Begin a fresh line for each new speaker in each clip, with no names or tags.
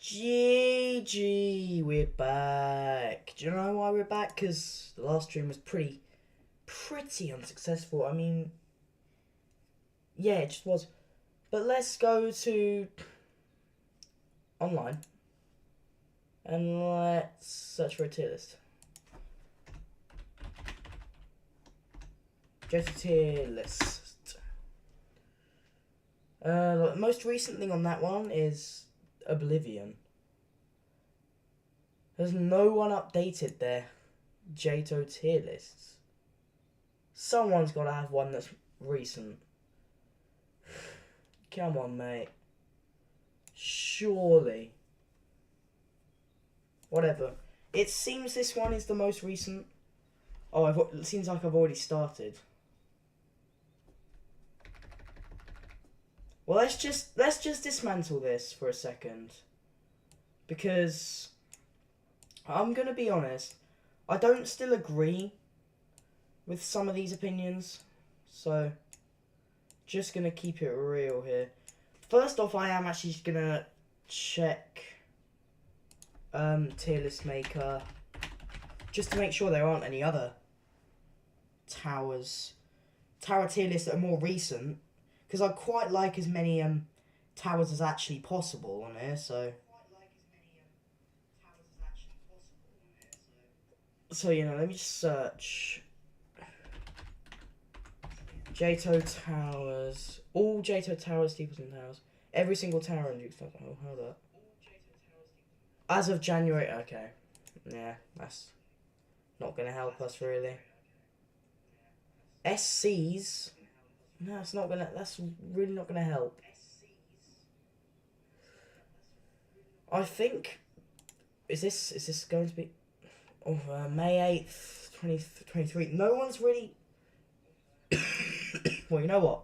GG, we're back. Do you know why we're back? Because the last stream was pretty unsuccessful. I mean, yeah, it just was. But let's go to online and let's search for a tier list. JToH Tier List. The most recent thing on that one is Oblivion. There's no one updated their JToH tier lists. Someone's got to have one that's recent. Come on, mate. Surely. Whatever. It seems this one is the most recent. Oh, it seems like I've already started. Well, let's just dismantle this for a second, because I'm gonna be honest, I don't still agree with some of these opinions, so just gonna keep it real here. First off, I am actually just gonna check tier list maker just to make sure there aren't any other tower tier lists that are more recent. Because I quite like as many towers as actually possible on here, so you know, let me just search JToH towers, all JToH towers, steeples and towers, every single tower in Duke's. Oh, hold up. As of January, okay, yeah, that's not gonna help us really. SCs. No, it's not gonna. That's really not gonna help. I think. Is this going to be? Oh, May 8th, 2023. No one's really. Well, you know what?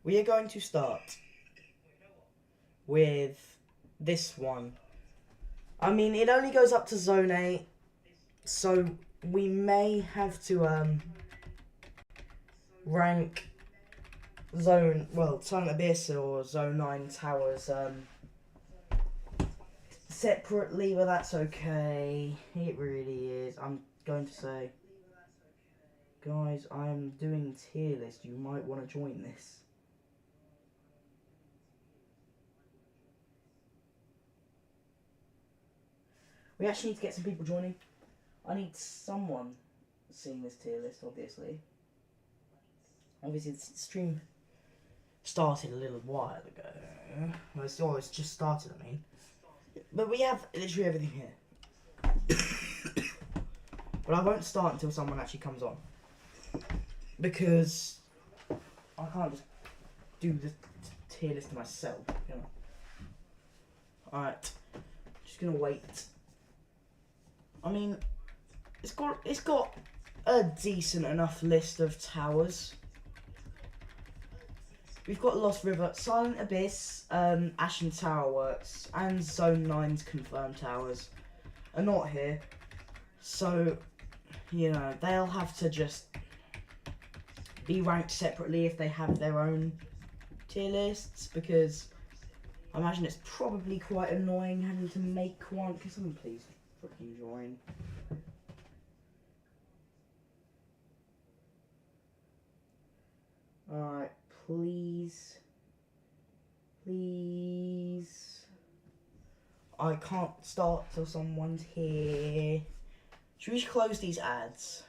We are going to start with this one. I mean, it only goes up to Zone 8, so we may have to rank Silent Abyss or Zone 9 towers separately, but that's okay. It really is. I'm going to say, guys, I'm doing tier list. You might want to join this. We actually need to get some people joining. I need someone seeing this tier list, obviously. Obviously, the stream started a little while ago. Well, it's just started, I mean. But we have literally everything here. But I won't start until someone actually comes on. Because I can't just do the tier list myself, you know. Alright. Just gonna wait. I mean, it's got a decent enough list of towers. We've got Lost River, Silent Abyss, Ashen Tower Works, and Zone 9's confirmed towers are not here. So, you know, they'll have to just be ranked separately if they have their own tier lists, because I imagine it's probably quite annoying having to make one. Can someone please freaking join? Alright, please. Please. I can't start till someone's here. Should we just close these ads?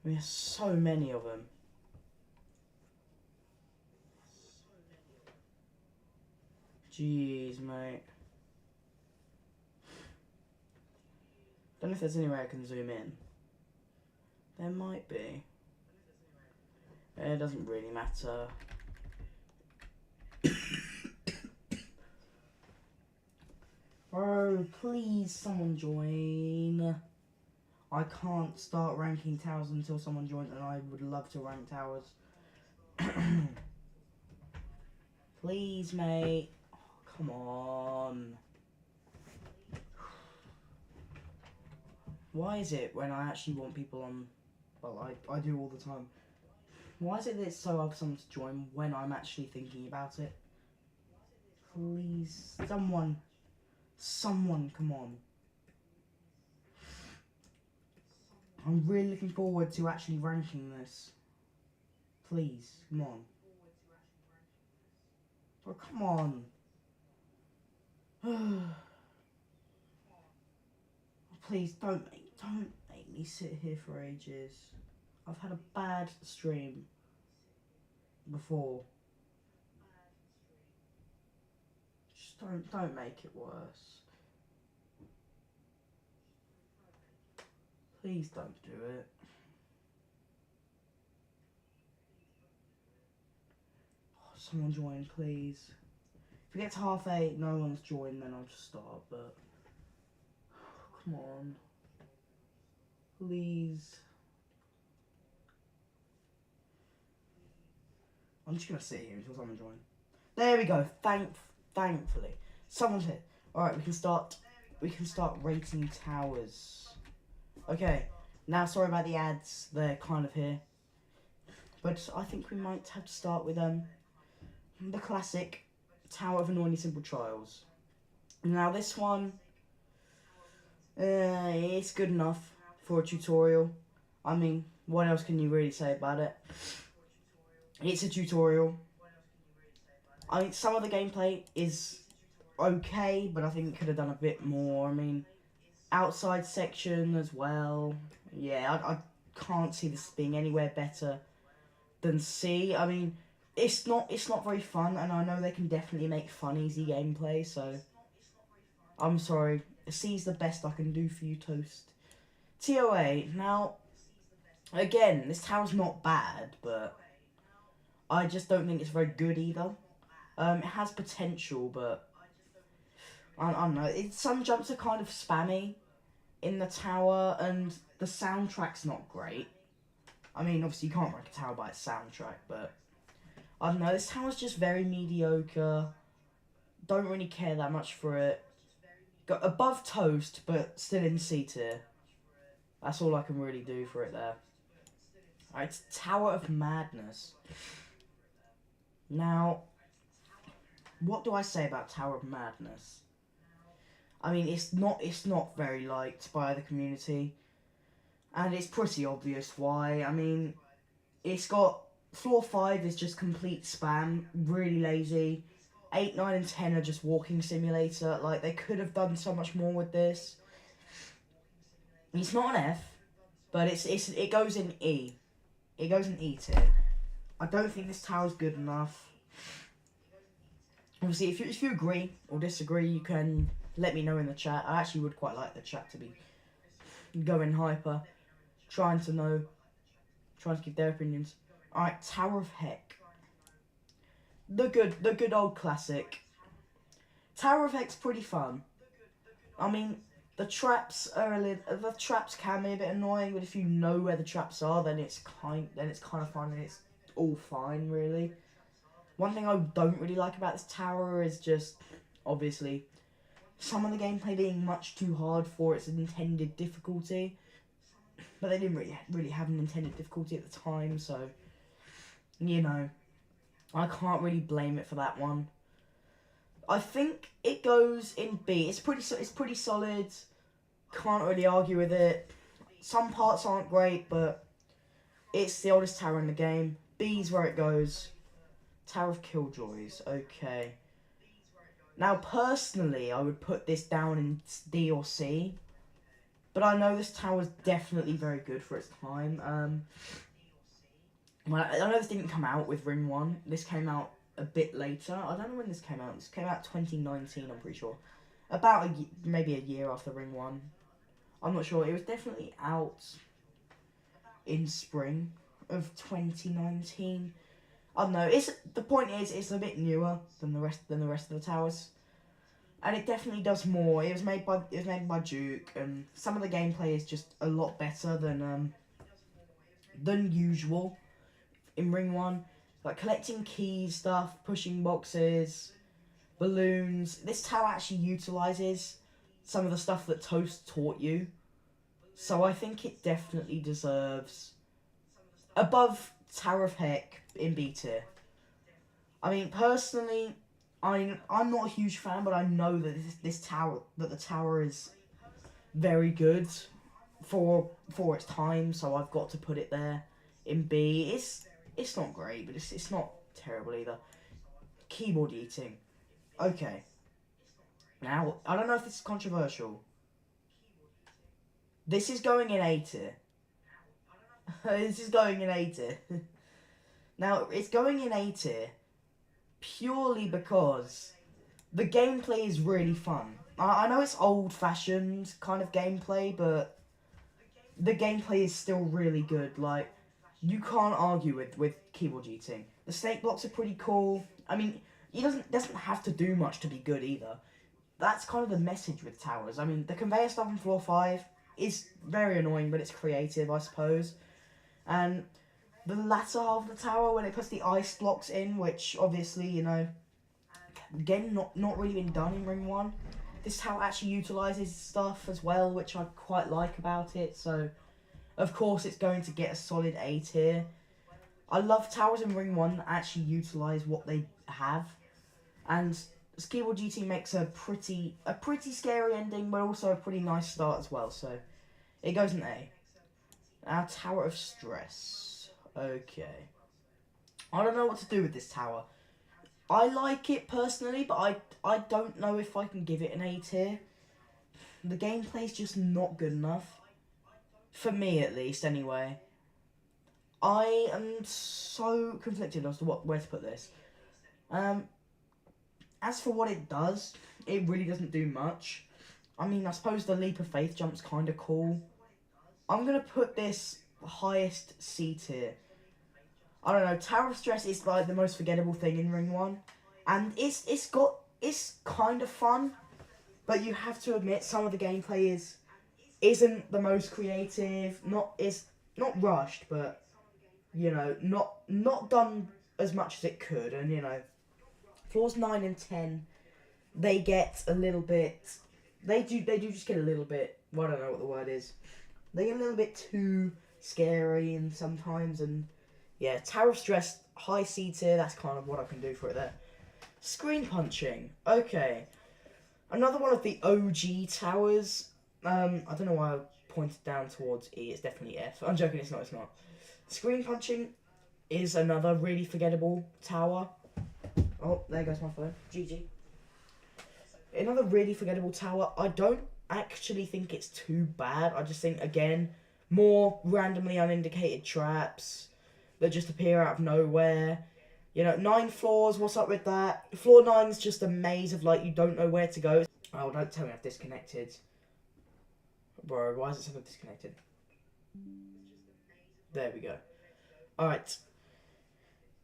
We have so many of them. Jeez, mate. Don't know if there's any way I can zoom in. There might be. It doesn't really matter. Bro, please someone join. I can't start ranking towers until someone joins, and I would love to rank towers. Please, mate. Oh, come on. Why is it when I actually want people on... Well, I do all the time. Why is it that it's so hard for someone to join when I'm actually thinking about it? Please, someone, come on. I'm really looking forward to actually ranking this. Please, come on. Oh, come on. Please, don't make me sit here for ages. I've had a bad stream before. Just don't make it worse. Please don't do it. Oh, someone join, please. If we get to 8:30, no one's joined, then I'll just start, but... Come on. Please. I'm just going to sit here until someone joins. There we go. Thankfully. Someone's here. Alright, we can start rating towers. Okay. Now, sorry about the ads. They're kind of here. But I think we might have to start with the classic Tower of Annoyingly Simple Trials. Now, this one... it's good enough for a tutorial. I mean, what else can you really say about it? It's a tutorial. I mean, some of the gameplay is okay, but I think it could have done a bit more. I mean, outside section as well. Yeah, I can't see this being anywhere better than C. I mean, it's not very fun, and I know they can definitely make fun, easy gameplay, so... I'm sorry. C's the best I can do for you, Toast. TOA, now, again, this tower's not bad, but I just don't think it's very good either. It has potential, but I don't know. Some jumps are kind of spammy in the tower, and the soundtrack's not great. I mean, obviously you can't rank a tower by its soundtrack, but I don't know. This tower's just very mediocre. Don't really care that much for it. Got above Toast, but still in C tier. That's all I can really do for it there. Alright, it's Tower of Madness. Now, what do I say about Tower of Madness? I mean, it's not very liked by the community. And it's pretty obvious why. I mean, it's got... Floor 5 is just complete spam, really lazy. 8, 9, and 10 are just walking simulator. Like, they could have done so much more with this. It's not an F, but it goes in E. It goes in E tier. I don't think this tower's good enough. Obviously, if you agree or disagree, you can let me know in the chat. I actually would quite like the chat to be going hyper, trying to give their opinions. Alright, Tower of Heck. The good old classic. Tower of Heck's pretty fun. I mean, the traps can be a bit annoying, but if you know where the traps are, then it's kind of fun, and it's all fine, really. One thing I don't really like about this tower is just, obviously, some of the gameplay being much too hard for its intended difficulty. But they didn't really have an intended difficulty at the time, so, you know, I can't really blame it for that one. I think it goes in B. It's pretty solid. Can't really argue with it. Some parts aren't great, but it's the oldest tower in the game. B's where it goes. Tower of Killjoys. Okay. Now, personally, I would put this down in D or C. But I know this tower's definitely very good for its time. Well, I know this didn't come out with Ring 1. This came out a bit later. I don't know when this came out. This came out 2019, I'm pretty sure. About maybe a year after Ring 1. I'm not sure. It was definitely out in spring of 2019. I don't know. The point is, it's a bit newer than the rest of the towers, and it definitely does more. It was made by Duke, and some of the gameplay is just a lot better than usual in Ring 1. Like collecting keys, stuff, pushing boxes, balloons. This tower actually utilises some of the stuff that Toast taught you, so I think it definitely deserves above Tower of Heck in B tier. I mean, personally, I'm not a huge fan, but I know that the tower is very good for its time, so I've got to put it there in B. It's not great, but it's not terrible either. Keyboard eating. Okay. Now, I don't know if this is controversial. This is going in A tier. This is going in A tier. Now, it's going in A tier purely because the gameplay is really fun. I know it's old-fashioned kind of gameplay, but the gameplay is still really good. Like, you can't argue with keyboard eating. The snake blocks are pretty cool. I mean, it doesn't have to do much to be good either. That's kind of the message with towers. I mean, the conveyor stuff on floor 5 is very annoying, but it's creative, I suppose. And the latter half of the tower, when it puts the ice blocks in, which obviously, you know, again, not really been done in Ring 1. This tower actually utilises stuff as well, which I quite like about it. So, of course, it's going to get a solid A tier. I love towers in Ring 1 that actually utilise what they have. And Keyboard GT makes a pretty scary ending, but also a pretty nice start as well. So, it goes in A. Now, Tower of Stress. Okay. I don't know what to do with this tower. I like it personally, but I don't know if I can give it an A tier. The gameplay's just not good enough. For me, at least, anyway. I am so conflicted as to where to put this. As for what it does, it really doesn't do much. I mean, I suppose the Leap of Faith jump's kind of cool. I'm going to put this highest C tier. I don't know, Tower of Stress is like the most forgettable thing in Ring 1. And it's kind of fun, but you have to admit some of the gameplay isn't the most creative, not rushed, but you know, not done as much as it could. And you know, floors 9 and 10, they get a little bit, they do just get a little bit, well, I don't know what the word is. They get a little bit too scary and sometimes, and yeah, Tower of Stress, high C tier, that's kind of what I can do for it there. Screen punching. Okay. Another one of the OG towers. I don't know why I pointed down towards E, it's definitely F. I'm joking, it's not. Screen punching is another really forgettable tower. Oh, there goes my phone. GG. Another really forgettable tower. I don't actually think it's too bad. I just think, again, more randomly unindicated traps that just appear out of nowhere. You know, 9 floors, what's up with that? Floor 9's just a maze of, like, you don't know where to go. Oh, don't tell me I've disconnected. Bro, why is it suddenly disconnected? There we go. Alright.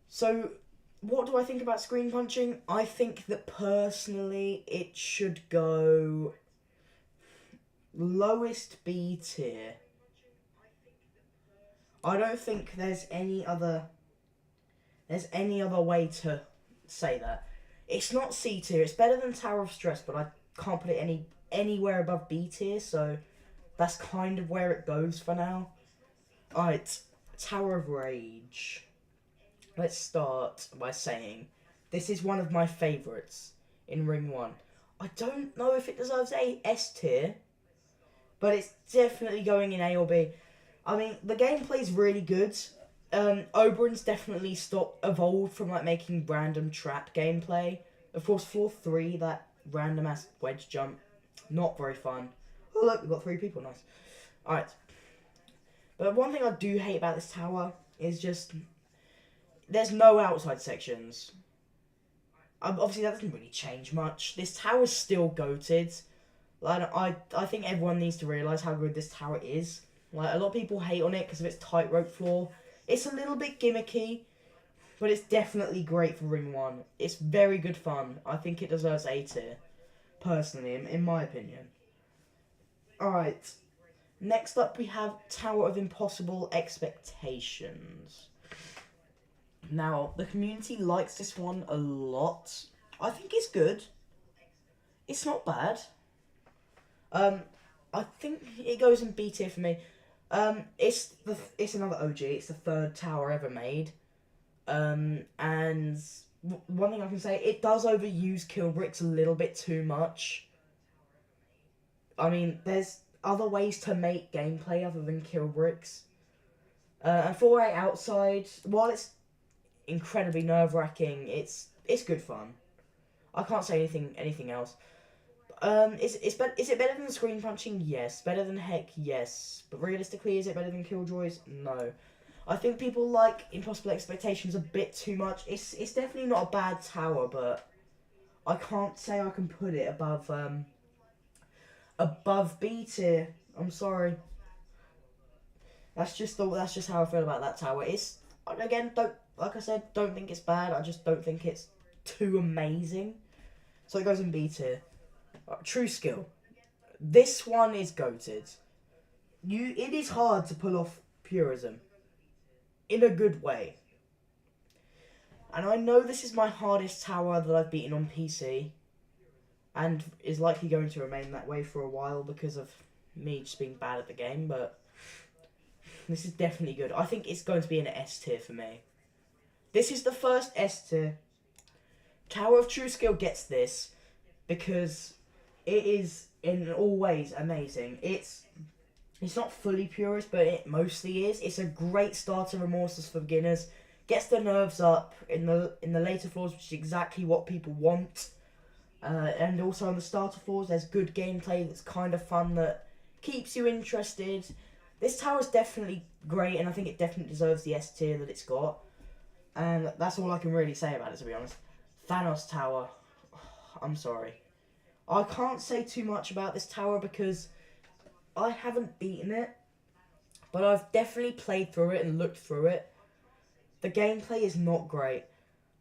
So, what do I think about screen punching? I think that, personally, it should go lowest B tier. I don't think there's any other way to say that. It's not C tier. It's better than Tower of Stress, but I can't put it anywhere above B tier, so that's kind of where it goes for now. Alright, Tower of Rage. Let's start by saying this is one of my favourites in Ring 1. I don't know if it deserves a S tier, but it's definitely going in A or B. I mean, the gameplay's really good. Oberon's definitely evolved from like making random trap gameplay. Of course, floor 3, that random ass wedge jump, not very fun. Oh look, we've got 3 people, nice. Alright. But one thing I do hate about this tower is just, there's no outside sections. Obviously that doesn't really change much. This tower's still goated. Like, I think everyone needs to realise how good this tower is. Like, a lot of people hate on it because of its tightrope floor. It's a little bit gimmicky, but it's definitely great for Ring 1. It's very good fun. I think it deserves A tier, personally, in my opinion. Alright, next up we have Tower of Impossible Expectations. Now, the community likes this one a lot. I think it's good. It's not bad. I think it goes in B tier for me. It's another OG. It's the third tower ever made. And one thing I can say, it does overuse kill bricks a little bit too much. I mean, there's other ways to make gameplay other than kill bricks. And 4A outside, while it's incredibly nerve-wracking, it's good fun. I can't say anything else. Is it better than screen punching? Yes. Better than heck? Yes. But realistically, is it better than Killjoys? No. I think people like Impossible Expectations a bit too much. It's definitely not a bad tower, but I can't say I can put it above B tier. I'm sorry. That's just how I feel about that tower. It's, again, like I said, don't think it's bad. I just don't think it's too amazing. So it goes in B tier. True skill. This one is goated. It is hard to pull off purism in a good way. And I know this is my hardest tower that I've beaten on PC, and is likely going to remain that way for a while because of me just being bad at the game, but this is definitely good. I think it's going to be an S tier for me. This is the first S tier. Tower of True Skill gets this because it is in all ways amazing. It's not fully purist, but it mostly is. It's a great starter remorseless for beginners. Gets the nerves up in the later floors, which is exactly what people want. And also on the starter floors, there's good gameplay that's kind of fun, that keeps you interested. This tower is definitely great, and I think it definitely deserves the S tier that it's got. And that's all I can really say about it, to be honest. Thanos Tower. I'm sorry. I can't say too much about this tower because I haven't beaten it, but I've definitely played through it and looked through it. The gameplay is not great.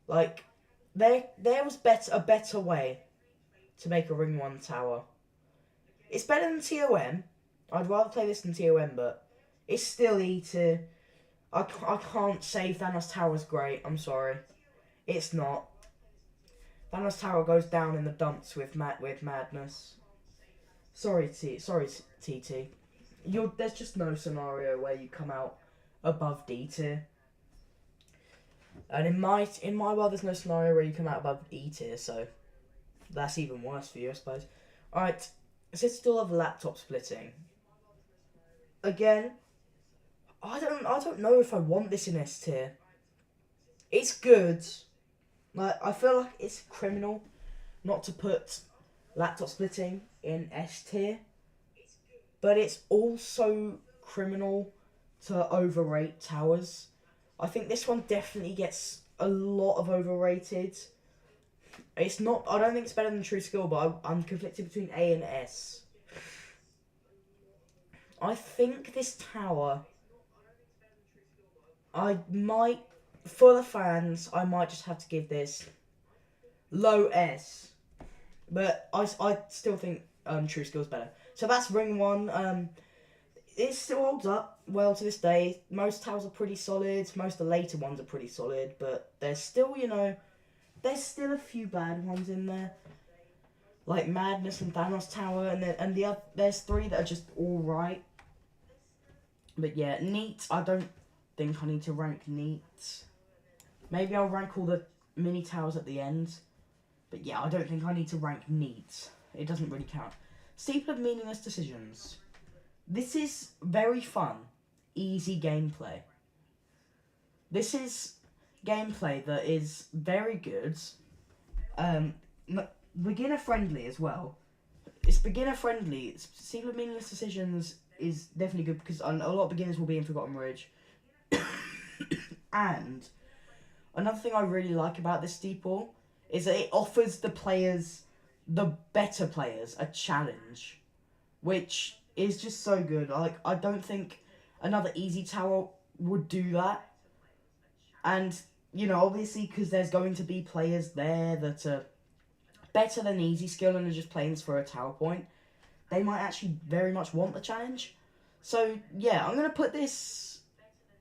Like, there was a better way to make a Ring 1 tower. It's better than TOM. I'd rather play this than TOM, but it's still E tier. I can't say Thanos Tower's great. I'm sorry. It's not. Thanos Tower goes down in the dumps with madness. Sorry, TT. There's just no scenario where you come out above D tier. And in my world, there's no scenario where you come out above E tier, so that's even worse for you, I suppose. Alright, Citadel of Laptop Splitting. Again, I don't know if I want this in S tier. It's good. Like, I feel like it's criminal not to put Laptop Splitting in S tier, but it's also criminal to overrate towers. I think this one definitely gets a lot of overrated. It's not. I don't think it's better than True Skill, but I'm conflicted between A and S. I think this tower, I might, for the fans, I might just have to give this low S. But I still think True Skill's better. So that's Ring 1. It still holds up well to this day. Most towers are pretty solid. Most of the later ones are pretty solid. But there's still, there's still a few bad ones in there. Like Madness and Thanos Tower. And the other, there's 3 that are just alright. But yeah, Neat, I don't think I need to rank Neat. Maybe I'll rank all the mini towers at the end. But yeah, I don't think I need to rank Neat. It doesn't really count. Steeple of Meaningless Decisions. This is very fun, easy gameplay. This is gameplay that is very good. Beginner friendly as well. It's beginner friendly. Steeple of Meaningless Decisions is definitely good because a lot of beginners will be in Forgotten Ridge. And another thing I really like about this steeple is that it offers the better players, a challenge, which is just so good. Like, I don't think another easy tower would do that. And, obviously, because there's going to be players there that are better than easy skill and are just playing this for a tower point, they might actually very much want the challenge. So, yeah, I'm going to put this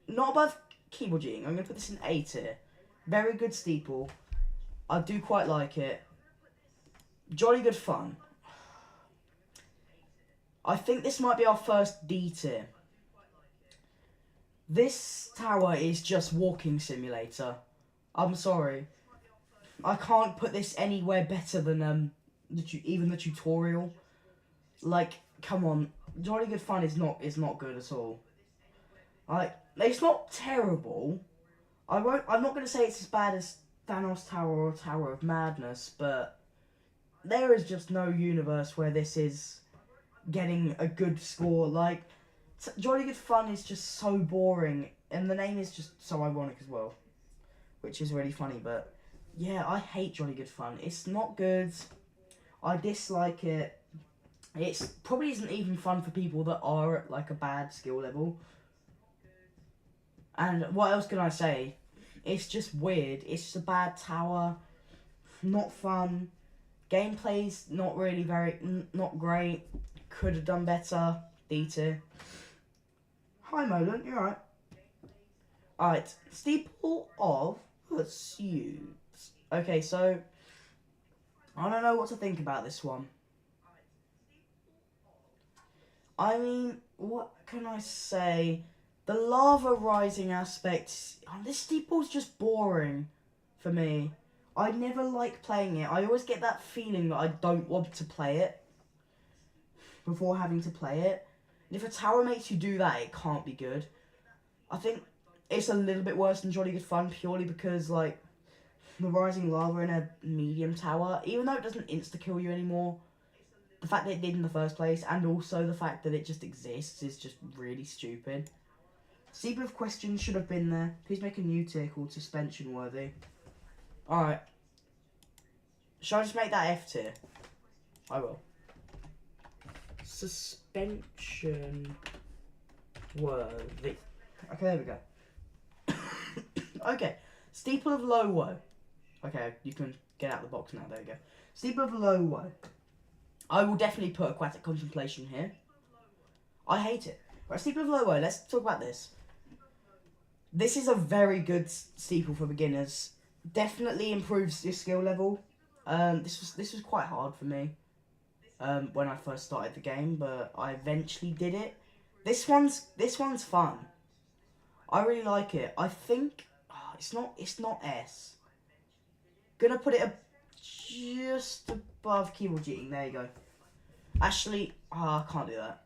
not above Keyboard Geeing. I'm going to put this in A tier. Very good steeple. I do quite like it. Jolly good fun. I think this might be our first D tier. This tower is just walking simulator. I'm sorry. I can't put this anywhere better than even the tutorial. Like, come on, Jolly Good Fun is not good at all. Like, it's not terrible. I'm not gonna say it's as bad as Thanos Tower or Tower of Madness, but there is just no universe where this is getting a good score. Like, Jolly Good Fun is just so boring, and the name is just so ironic as well, which is really funny. But yeah, I hate Jolly Good Fun. It's not good. I dislike it. It's probably isn't even fun for people that are at like a bad skill level. And what else can I say? It's just weird. It's just a bad tower. Not fun. Gameplay's not really not great. Could have done better. D tier. Hi Molan, you alright? Alright, Steeple of Pursuits. Okay, so I don't know what to think about this one. I mean, what can I say? The lava rising aspect, this steeple's just boring for me. I never like playing it. I always get that feeling that I don't want to play it before having to play it. And if a tower makes you do that, it can't be good. I think it's a little bit worse than Jolly Good Fun purely because, like, the rising lava in a medium tower, even though it doesn't insta-kill you anymore, the fact that it did in the first place, and also the fact that it just exists, is just really stupid. Steeple of Questions should have been there. Please make a new tier called Suspension Worthy. Alright. Shall I just make that F tier? I will. Suspension Worthy. Okay, there we go. Okay. Steeple of Low Woe. Okay, you can get out of the box now. There we go. Steeple of Low Woe. I will definitely put Aquatic Contemplation here. I hate it. Right, Steeple of Low Woe. Let's talk about this. This is a very good steeple for beginners. Definitely improves your skill level. This was quite hard for me when I first started the game, but I eventually did it. This one's fun. I really like it. I think it's not S. Gonna put it just above keyboard cheating. There you go. Actually, I can't do that.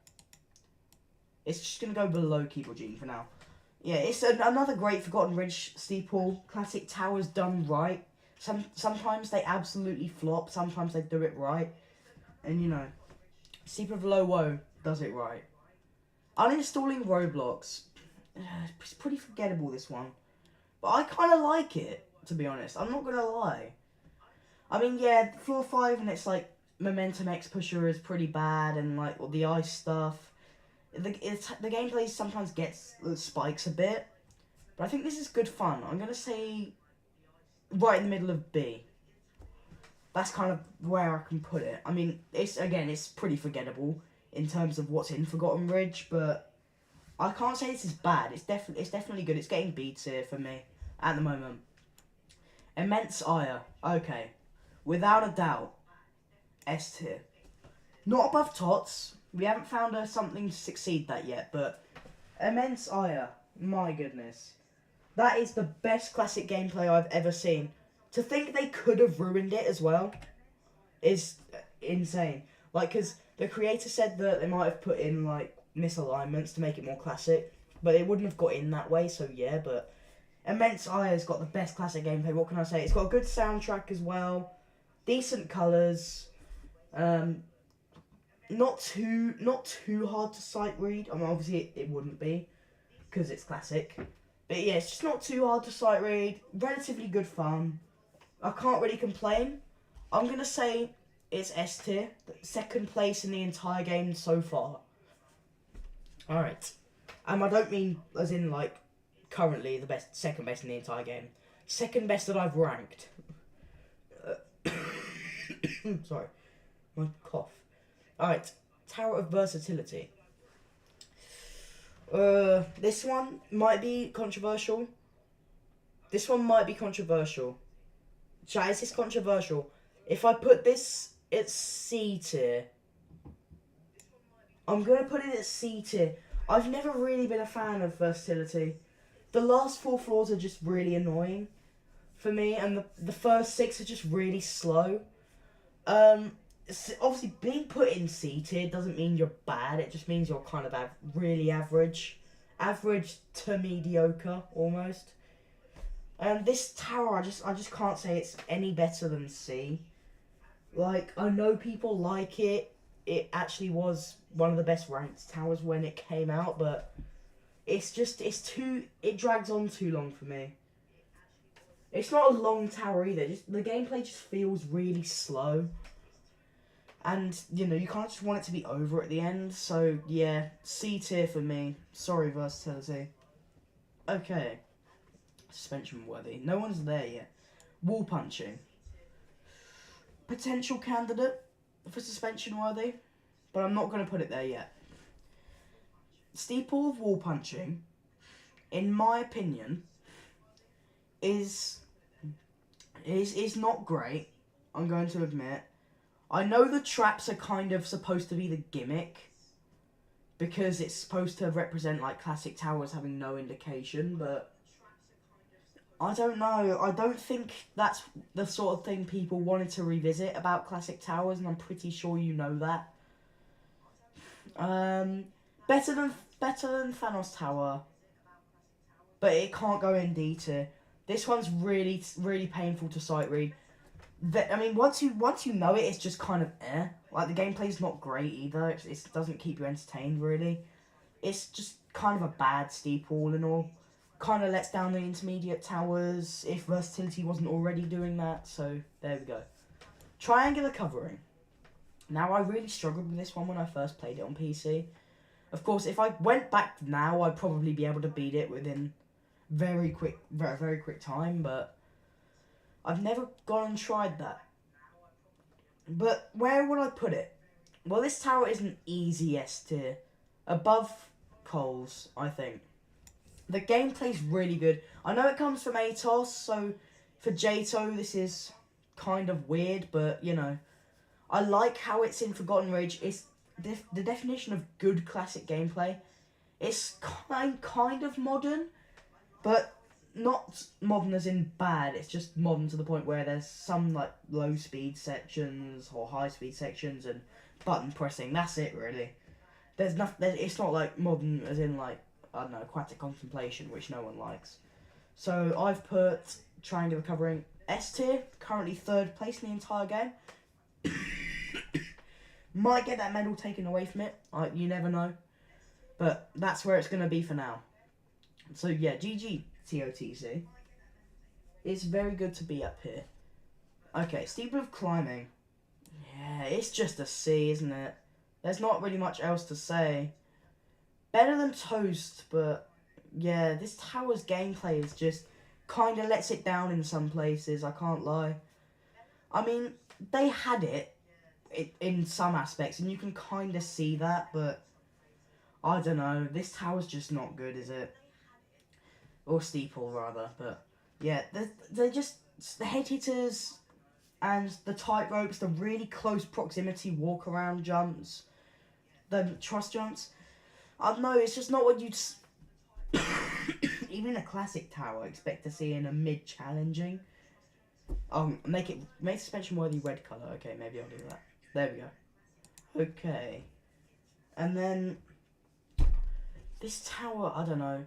It's just gonna go below keyboard cheating for now. Yeah, it's another great Forgotten Ridge steeple. Classic towers done right. Sometimes they absolutely flop. Sometimes they do it right. And you know, Steeple of Low Woe does it right. Uninstalling Roblox. It's pretty forgettable, this one. But I kind of like it, to be honest. I'm not gonna lie. I mean, yeah, floor 5 and it's like Momentum X Pusher is pretty bad, and like all the ice stuff. The gameplay sometimes gets spikes a bit, but I think this is good fun. I'm gonna say right in the middle of B. That's kind of where I can put it. I mean, it's pretty forgettable in terms of what's in Forgotten Ridge, but I can't say this is bad. It's definitely good. It's getting B tier for me at the moment. Immense Ire. Okay, without a doubt, S tier. Not above Tots. We haven't found something to succeed that yet, but Immense Ire, my goodness. That is the best classic gameplay I've ever seen. To think they could have ruined it as well is insane. Like, because the creator said that they might have put in, like, misalignments to make it more classic, but it wouldn't have got in that way, so yeah, but Immense Ire's got the best classic gameplay, what can I say? It's got a good soundtrack as well, decent colours, not too hard to sight read. I mean, obviously it wouldn't be, because it's classic. But yeah, it's just not too hard to sight read. Relatively good fun. I can't really complain. I'm going to say it's S tier. Second place in the entire game so far. Alright. I don't mean as in, like, currently the second best in the entire game. Second best that I've ranked. Sorry. My cough. Alright, Tower of Versatility. This one might be controversial. This one might be controversial. Chat, is this controversial? If I put this at C tier, I'm going to put it at C tier. I've never really been a fan of versatility. The last 4 floors are just really annoying for me, and the first 6 are just really slow. Obviously, being put in C tier doesn't mean you're bad. It just means you're kind of really average. Average to mediocre, almost. And this tower, I just can't say it's any better than C. Like, I know people like it. It actually was one of the best ranked towers when it came out, but it drags on too long for me. It's not a long tower either. The gameplay just feels really slow. And, you know, you kind of just want it to be over at the end. So, yeah, C tier for me. Sorry, versatility. Okay. Suspension worthy. No one's there yet. Wall punching. Potential candidate for suspension worthy, but I'm not going to put it there yet. Steeple of wall punching, in my opinion, is not great. I'm going to admit. I know the traps are kind of supposed to be the gimmick, because it's supposed to represent like classic towers having no indication, but I don't know. I don't think that's the sort of thing people wanted to revisit about classic towers, and I'm pretty sure you know that. Better than Thanos Tower, but it can't go in D tier. This one's really painful to sight read. I mean, once you know it, it's just kind of eh. Like, the gameplay's not great either. It doesn't keep you entertained really. It's just kind of a bad steeple all in all. Kind of lets down the intermediate towers if versatility wasn't already doing that. So there we go. Triangular covering. Now, I really struggled with this one when I first played it on PC. Of course, if I went back now, I'd probably be able to beat it within very quick time, but I've never gone and tried that. But where would I put it? Well, this tower is an easy S tier. Above Cole's, I think. The gameplay's really good. I know it comes from JToH, so for JToH this is kind of weird, but, you know, I like how it's in Forgotten Ridge. It's the definition of good classic gameplay. It's kind of modern, but not modern as in bad. It's just modern to the point where there's some like low speed sections or high speed sections and button pressing. That's it really. There's nothing. It's not like modern as in like, I don't know, Aquatic Contemplation, which no one likes. So I've put Triangular Covering S tier, currently 3rd place in the entire game. Might get that medal taken away from it. You never know. But that's where it's going to be for now. So yeah, GG TOTC. It's very good to be up here. Okay, Steeple of Climbing. Yeah, it's just a C, isn't it? There's not really much else to say. Better than Toast, but yeah, this tower's gameplay is just kind of lets it down in some places, I can't lie. I mean, they had it in some aspects, and you can kind of see that, but I don't know. This tower's just not good, is it? Or Steeple, rather, but yeah, they're just the head hitters and the tight ropes, the really close proximity walk around jumps, the trust jumps. I don't know, it's just not what you'd even a classic tower expect to see in a mid challenging. Make suspension worthy red colour. Okay, maybe I'll do that. There we go. Okay, and then this tower, I don't know.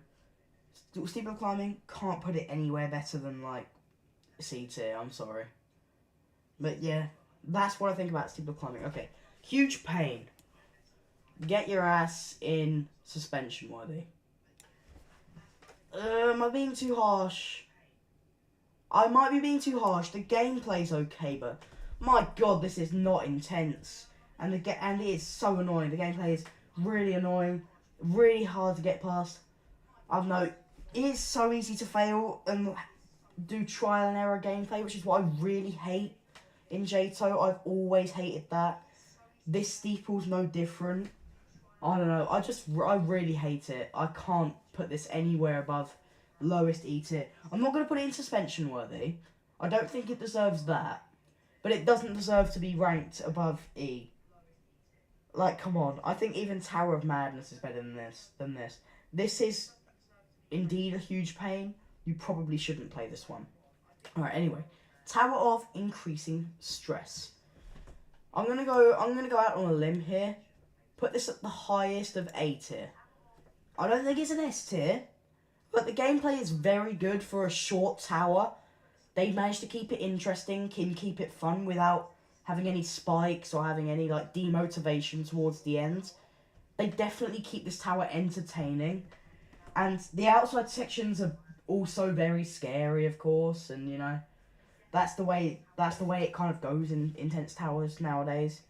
Steeple of Climbing, can't put it anywhere better than like C tier. I'm sorry, but yeah, that's what I think about Steeple of Climbing. Okay, Huge Pain. Get your ass in suspension worthy. Am I being too harsh? I might be being too harsh. The gameplay's okay, but my god, this is not intense. And it is so annoying. The gameplay is really annoying, really hard to get past. I don't know. It is so easy to fail and do trial and error gameplay, which is what I really hate in JToH. I've always hated that. This Steeple's no different. I don't know. I really hate it. I can't put this anywhere above lowest E tier. I'm not going to put it in suspension worthy. I don't think it deserves that. But it doesn't deserve to be ranked above E. Like, come on. I think even Tower of Madness is better than this. This is indeed a huge pain. You probably shouldn't play this one. Alright, anyway. Tower of Increasing Stress. I'm gonna go out on a limb here. Put this at the highest of A tier. I don't think it's an S tier, but the gameplay is very good for a short tower. They managed to keep it interesting, can keep it fun without having any spikes or having any like demotivation towards the end. They definitely keep this tower entertaining. And the outside sections are also very scary, of course, and you know, that's the way it kind of goes in intense towers nowadays.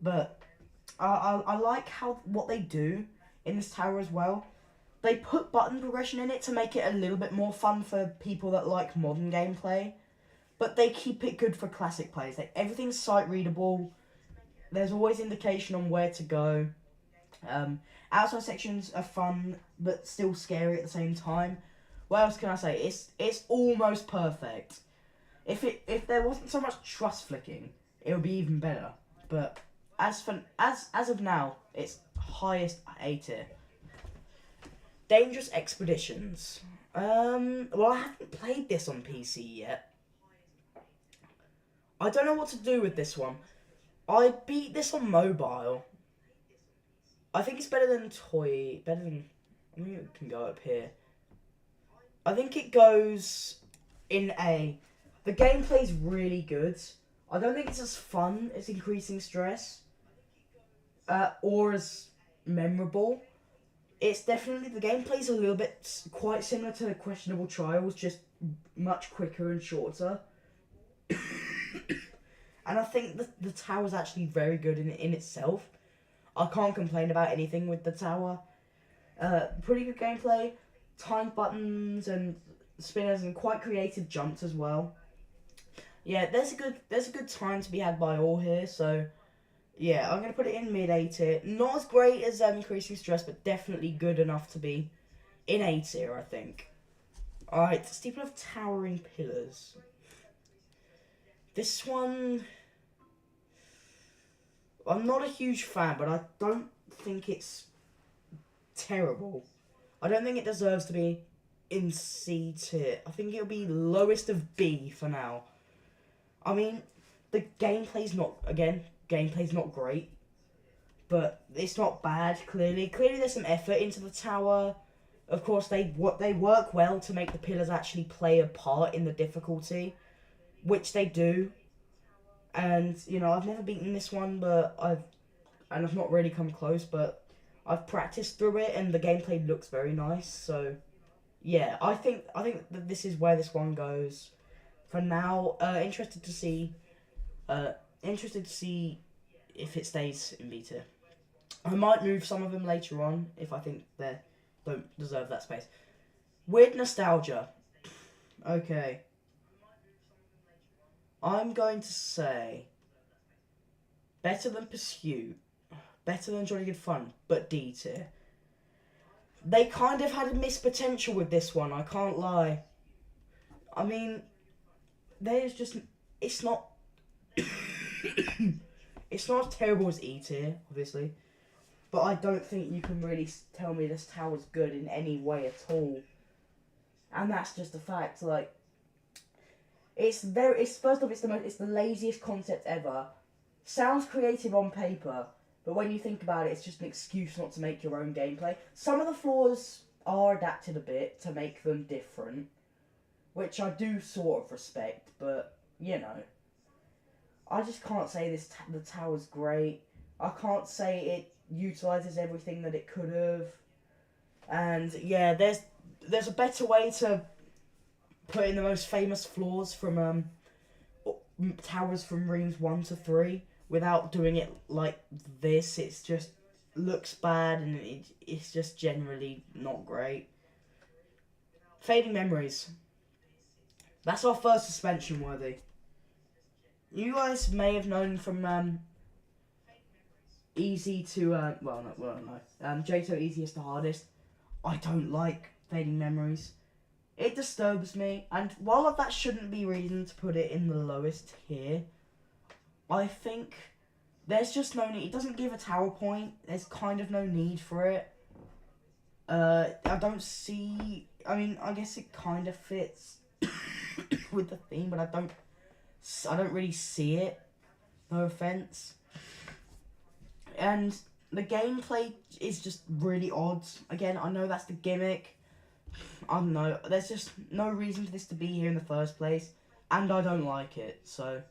But I like what they do in this tower as well. They put button progression in it to make it a little bit more fun for people that like modern gameplay. But they keep it good for classic players. Like, everything's sight readable. There's always indication on where to go. Outside sections are fun, but still scary at the same time. What else can I say? It's almost perfect. If there wasn't so much trust flicking, it would be even better. But as of now, it's highest A tier. Dangerous Expeditions. Well, I haven't played this on PC yet. I don't know what to do with this one. I beat this on mobile. I think it's better than Toy. Better than. Maybe it can go up here. I think it goes in A. The gameplay's really good. I don't think it's as fun as Increasing Stress. Or as memorable. It's definitely, the gameplay's a little bit quite similar to Questionable Trials, just much quicker and shorter. And I think the tower's actually very good in itself. I can't complain about anything with the tower. Pretty good gameplay, timed buttons and spinners, and quite creative jumps as well. Yeah, there's a good time to be had by all here. So yeah, I'm gonna put it in mid A tier. Not as great as Increasing Stress, but definitely good enough to be in A tier, I think. All right, Steeple of Towering Pillars. This one, I'm not a huge fan, but I don't think it's terrible. I don't think it deserves to be in C tier. I think it'll be lowest of B for now. I mean, the gameplay's not great, but it's not bad, clearly. Clearly there's some effort into the tower. Of course, they work well to make the pillars actually play a part in the difficulty, which they do. And, you know, I've never beaten this one, but I've not really come close, but I've practiced through it, and the gameplay looks very nice. So yeah, I think that this is where this one goes for now. Interested to see if it stays in B tier. I might move some of them later on if I think they don't deserve that space. Weird Nostalgia. Okay. I'm going to say better than Pursuit, better than Jolly Good Fun, but D tier. They kind of had a missed potential with this one, I can't lie. I mean, it's not it's not as terrible as E tier, obviously, but I don't think you can really tell me this tower's good in any way at all. And that's just a fact. Like, it's first off, it's the laziest concept ever. Sounds creative on paper, but when you think about it, it's just an excuse not to make your own gameplay. Some of the floors are adapted a bit to make them different, which I do sort of respect, but, you know, I just can't say the tower's great. I can't say it utilises everything that it could have. And, yeah, there's a better way to put in the most famous floors from towers from Rings 1 to 3 without doing it like this. It's just looks bad, and it's just generally not great. Fading Memories. That's our first suspension worthy. You guys may have known from easy to JToH Easiest to Hardest. I don't like Fading Memories. It disturbs me, and while that shouldn't be reason to put it in the lowest tier, I think there's just no need. It doesn't give a tower point. There's kind of no need for it. I don't see. I mean, I guess it kind of fits with the theme, but I don't really see it. No offense. And the gameplay is just really odd. Again, I know that's the gimmick. I don't know. There's just no reason for this to be here in the first place, and I don't like it. So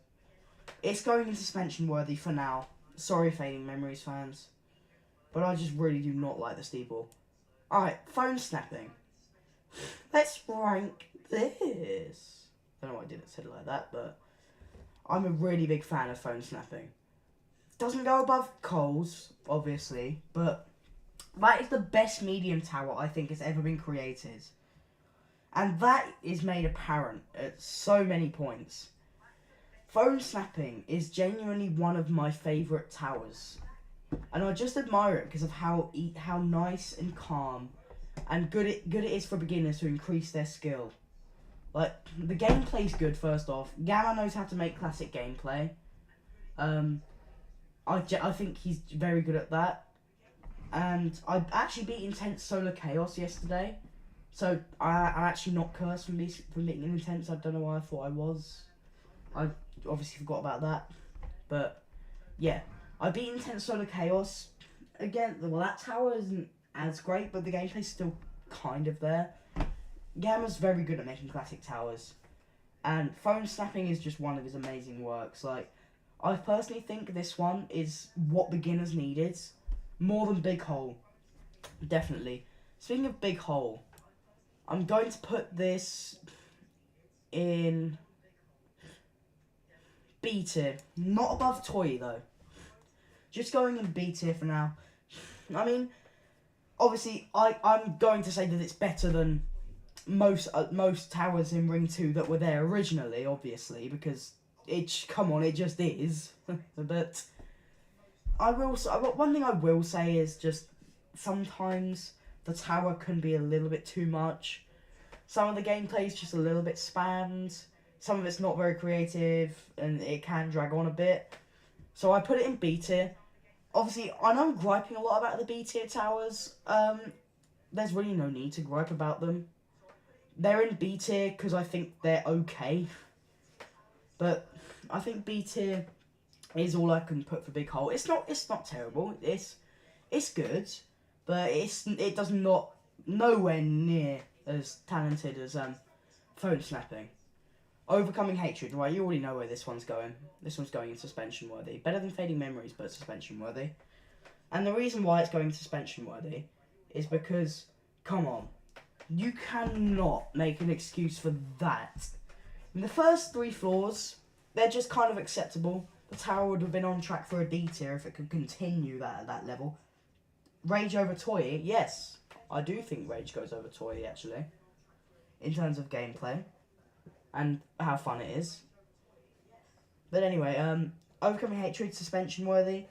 it's going in suspension worthy for now. Sorry, Fading Memories fans, but I just really do not like the steeple. Alright, phone snapping. Let's rank this. I don't know why I didn't say it like that, but I'm a really big fan of phone snapping. Doesn't go above Cole's, obviously, but that is the best medium tower I think has ever been created. And that is made apparent at so many points. Phone snapping is genuinely one of my favourite towers. And I just admire it because of how nice and calm and good it is for beginners to increase their skill. Like, the gameplay's good, first off. Gamma knows how to make classic gameplay. I think he's very good at that. And I actually beat Intense Solar Chaos yesterday. So I'm actually not cursed from beating Intense. I don't know why I thought I was. I obviously forgot about that. But yeah, I beat Intense Solar Chaos. Again, well, that tower isn't as great, but the gameplay's still kind of there. Gamma's very good at making classic towers. And phone snapping is just one of his amazing works. Like, I personally think this one is what beginners needed. More than Big Hole. Definitely. Speaking of Big Hole, I'm going to put this in B tier. Not above Toy though. Just going in B tier for now. I mean, obviously, I'm going to say that it's better than most towers in Ring 2 that were there originally, obviously, because it just is. But one thing I will say is just sometimes the tower can be a little bit too much. Some of the gameplay is just a little bit spammed. Some of it's not very creative, and it can drag on a bit. So I put it in B tier. Obviously, I know I'm griping a lot about the B tier towers. There's really no need to gripe about them. They're in B tier because I think they're okay. But I think B tier is all I can put for Big Hole. It's not terrible. It's good, but it does not nowhere near as talented as phone snapping. Overcoming Hatred, right? You already know where this one's going. This one's going in suspension worthy. Better than Fading Memories, but suspension worthy. And the reason why it's going suspension worthy is because, come on, you cannot make an excuse for that. In the first 3 floors, they're just kind of acceptable. The tower would have been on track for a D tier if it could continue that at that level. Rage over Toy, yes. I do think Rage goes over Toy, actually. In terms of gameplay. And how fun it is. But anyway, Overcoming Hatred, suspension worthy.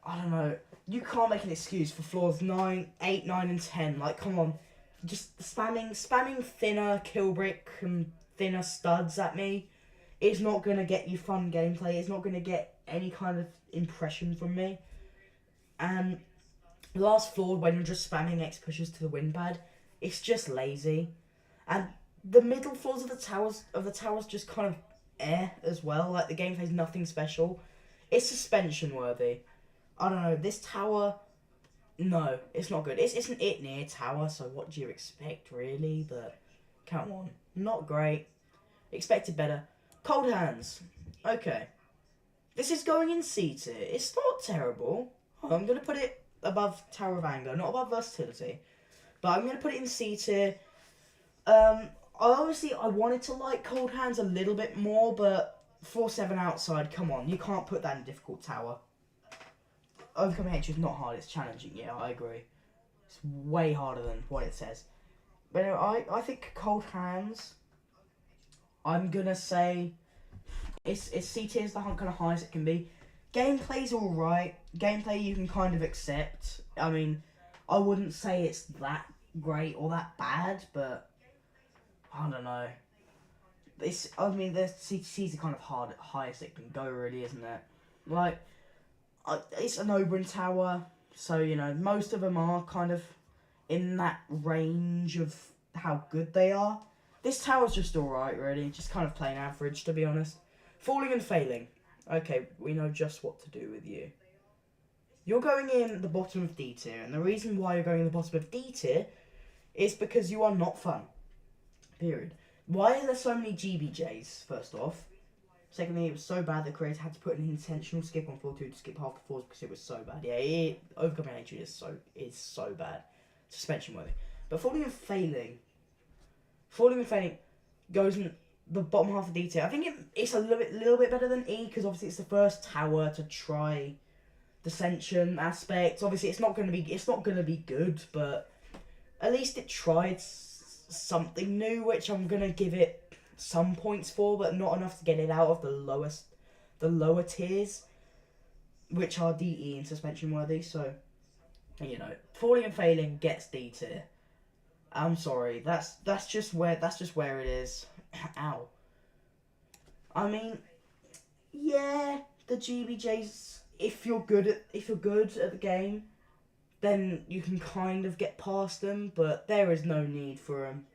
I don't know. You can't make an excuse for floors 8, 9, and 10. Like, come on. Just spamming thinner kill brick and thinner studs at me is not going to get you fun gameplay. It's not going to get any kind of impression from me. And the last floor, when you're just spamming X pushes to the win pad, it's just lazy. And the middle floors of the towers just kind of as well. Like, the gameplay's nothing special. It's suspension worthy. I don't know, this tower, no, it's not good. It's an it near tower, so what do you expect, really? But come on, not great. Expected better. Cold Hands. Okay. This is going in C tier. It's not terrible. I'm going to put it above Tower of Anger, not above Versatility. But I'm going to put it in C tier. I wanted to like Cold Hands a little bit more, but 4-7 outside, come on, you can't put that in a difficult tower. Overcoming Hatred is not hard, it's challenging, yeah, I agree. It's way harder than what it says. But anyway, I think Cold Hands, I'm gonna say, it's C tier is the kind of highest it can be. Gameplay's alright. Gameplay you can kind of accept. I mean, I wouldn't say it's that great or that bad, but I don't know. The CTC is the kind of highest it can go, really, isn't it? Like, It's an Oberyn tower, so you know most of them are kind of in that range of how good they are. This tower's just alright, really, just kind of plain average, to be honest. Falling and failing. Okay, we know just what to do with you. You're going in the bottom of D tier, and the reason why you're going in the bottom of D tier is because you are not fun. Period. Why are there so many GBJs, first off? Secondly, it was so bad that creators had to put an intentional skip on floor 2 to skip half the floors because it was so bad. Yeah, overcoming hatred is so bad. Suspension worthy. But falling and failing goes in the bottom half of D tier. I think it's a little bit better than E because obviously it's the first tower to try dissension aspects. Obviously it's not gonna be good, but at least it tried something new, which I'm gonna give it some points for, but not enough to get it out of the lower tiers, which are DE and suspension worthy. So, you know, falling and failing gets D tier. I'm sorry, that's just where it is. Ow. I mean, yeah, the GBJs. If you're good at the game, then you can kind of get past them, but there is no need for them.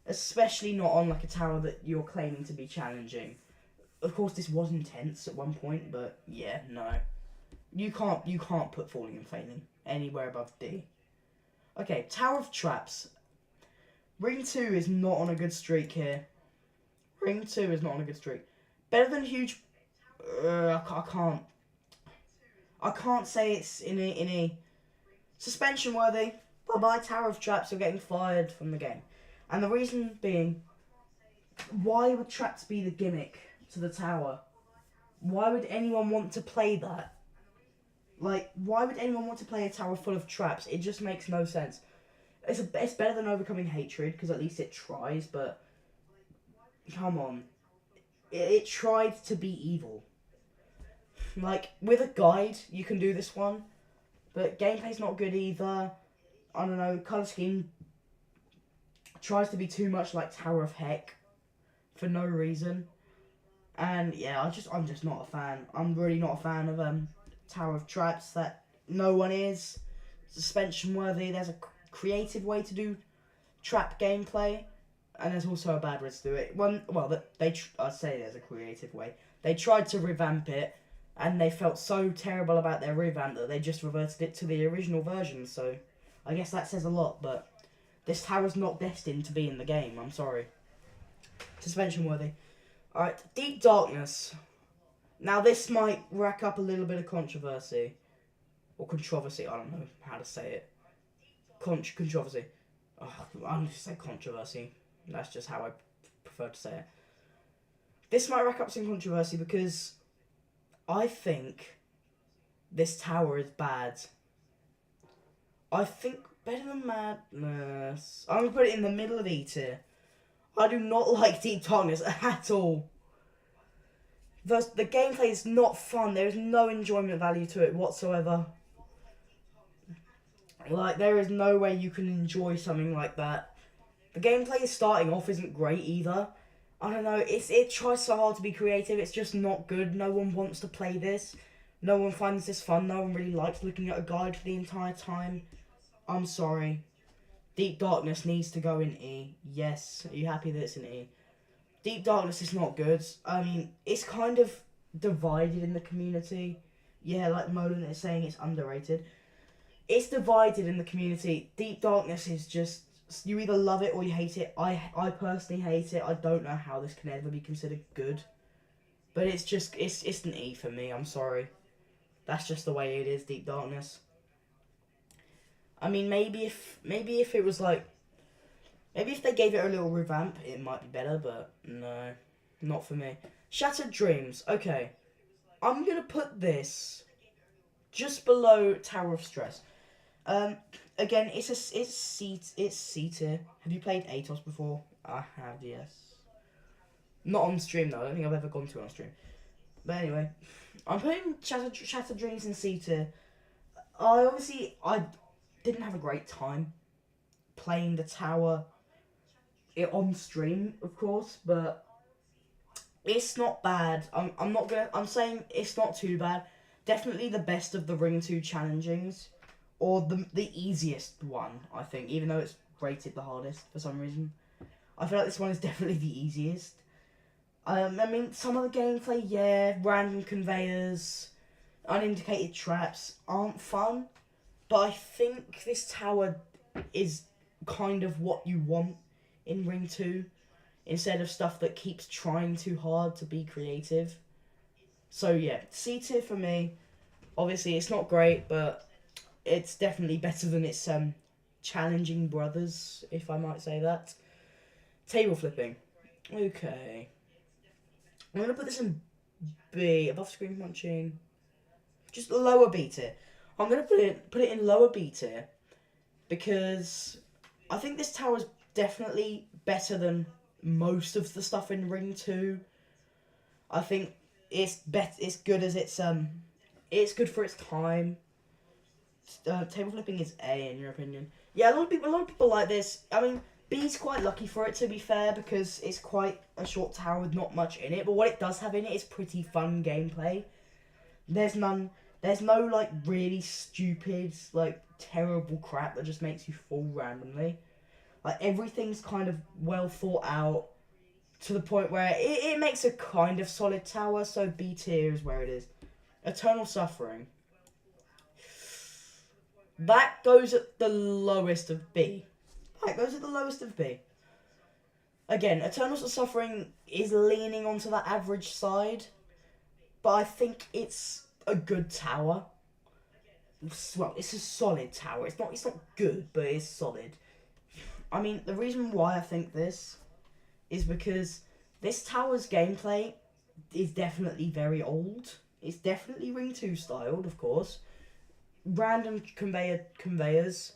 Especially not on like a tower that you're claiming to be challenging. Of course, this was intense at one point, but yeah, no, you can't put falling and failing anywhere above D. Okay, Tower of Traps. Ring 2 is not on a good streak here. Ring 2 is not on a good streak. Better than Huge. I can't say it's in a suspension worthy. Bye bye, Tower of Traps. You're getting fired from the game. And the reason being, why would traps be the gimmick to the tower? Why would anyone want to play that? Like, why would anyone want to play a tower full of traps? It just makes no sense. It's better than overcoming hatred, because at least it tries, but come on. It tried to be evil. Like, with a guide, you can do this one, but gameplay's not good either. I don't know, colour scheme tries to be too much like Tower of Heck for no reason. And yeah, I'm just not a fan. I'm really not a fan of Tower of Traps. That no one is. Suspension worthy. There's a creative way to do trap gameplay, and there's also a bad way to do it. I'd say there's a creative way. They tried to revamp it, and they felt so terrible about their revamp that they just reverted it to the original version. So I guess that says a lot, but this tower's not destined to be in the game. I'm sorry. Suspension worthy. Alright, Deep Darkness. Now this might rack up a little bit of controversy. Or controversy, I don't know how to say it. Controversy. Oh, I'm just say controversy. That's just how I prefer to say it. This might rack up some controversy because I think this tower is bad. I think better than Madness. I'm going to put it in the middle of E tier. I do not like Deep Darkness at all. The gameplay is not fun. There is no enjoyment value to it whatsoever. Like, there is no way you can enjoy something like that. The gameplay starting off isn't great either. I don't know, it tries so hard to be creative, it's just not good. No one wants to play this. No one finds this fun. No one really likes looking at a guide for the entire time. I'm sorry. Deep Darkness needs to go in E. Yes. Are you happy that it's in E? Deep Darkness is not good. I mean, it's kind of divided in the community. Yeah, like Molan is saying, it's underrated. It's divided in the community. Deep Darkness is just, you either love it or you hate it. I personally hate it. I don't know how this can ever be considered good. But it's just, it's an E for me. I'm sorry. That's just the way it is, Deep Darkness. I mean, maybe if it was like, maybe if they gave it a little revamp, it might be better, but no, not for me. Shattered Dreams. Okay, I'm gonna put this just below Tower of Stress. Again, it's C tier. Have you played JToH before? I have, yes. Not on stream though. I don't think I've ever gone to it on stream. But anyway, I'm putting Shattered Dreams in C tier. I didn't have a great time playing the tower on stream, of course, but it's not bad. I'm saying it's not too bad. definitely the best of the Ring 2 challengings, or the easiest one, I think, even though it's rated the hardest for some reason. I feel like this one is definitely the easiest. I mean, some of the gameplay, yeah, random conveyors, unindicated traps aren't fun, but I think this tower is kind of what you want in Ring 2, instead of stuff that keeps trying too hard to be creative. So yeah, C tier for me. Obviously, it's not great, but it's definitely better than its challenging brothers, if I might say that. Table flipping. Okay. I'm going to put this in B, above screen punching. Just lower B tier. I'm going to put it in lower B tier because I think this tower is definitely better than most of the stuff in Ring 2. I think it's good as it's good for its time. Table flipping is A in your opinion. Yeah, a lot of people like this. I mean, B's quite lucky for it, to be fair, because it's quite a short tower with not much in it. But what it does have in it is pretty fun gameplay. There's no like really stupid, like terrible crap that just makes you fall randomly. Like everything's kind of well thought out to the point where it makes a kind of solid tower. So B tier is where it is. Eternal Suffering. That goes at the lowest of B. That goes at the lowest of B. Again, Eternal Suffering is leaning onto the average side, but I think it's a good tower. Well, it's a solid tower. It's not good, but it's solid. I mean, the reason why I think this is because this tower's gameplay is definitely very old. It's definitely Ring 2 styled, of course. Random conveyors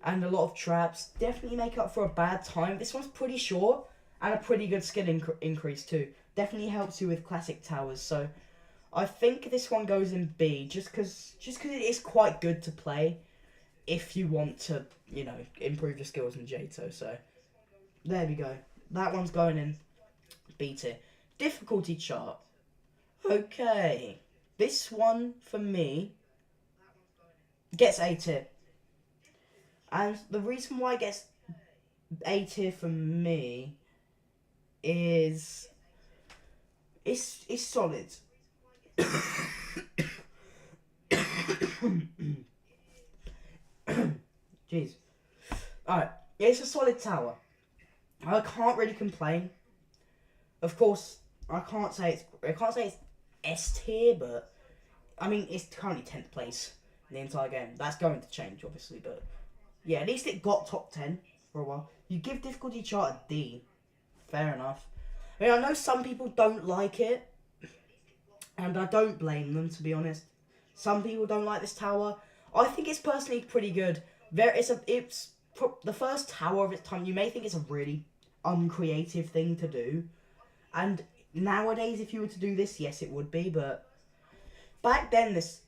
and a lot of traps definitely make up for a bad time. This one's pretty short and a pretty good skill increase too. Definitely helps you with classic towers. So I think this one goes in B just because it is quite good to play if you want to, you know, improve your skills in JToH. So there we go. That one's going in B tier. Difficulty chart. Okay. This one for me gets A tier. And the reason why it gets A tier for me is it's solid. Jeez. Alright, it's a solid tower. I can't really complain. Of course, I can't say it's S tier, but I mean it's currently 10th place in the entire game. That's going to change, obviously, but yeah, at least it got top 10 for a while. You give difficulty chart a D. Fair enough. I mean, I know some people don't like it, and I don't blame them, to be honest. Some people don't like this tower. I think it's personally pretty good. It's the first tower of its time. You may think it's a really uncreative thing to do, and nowadays, if you were to do this, yes, it would be. But back then, this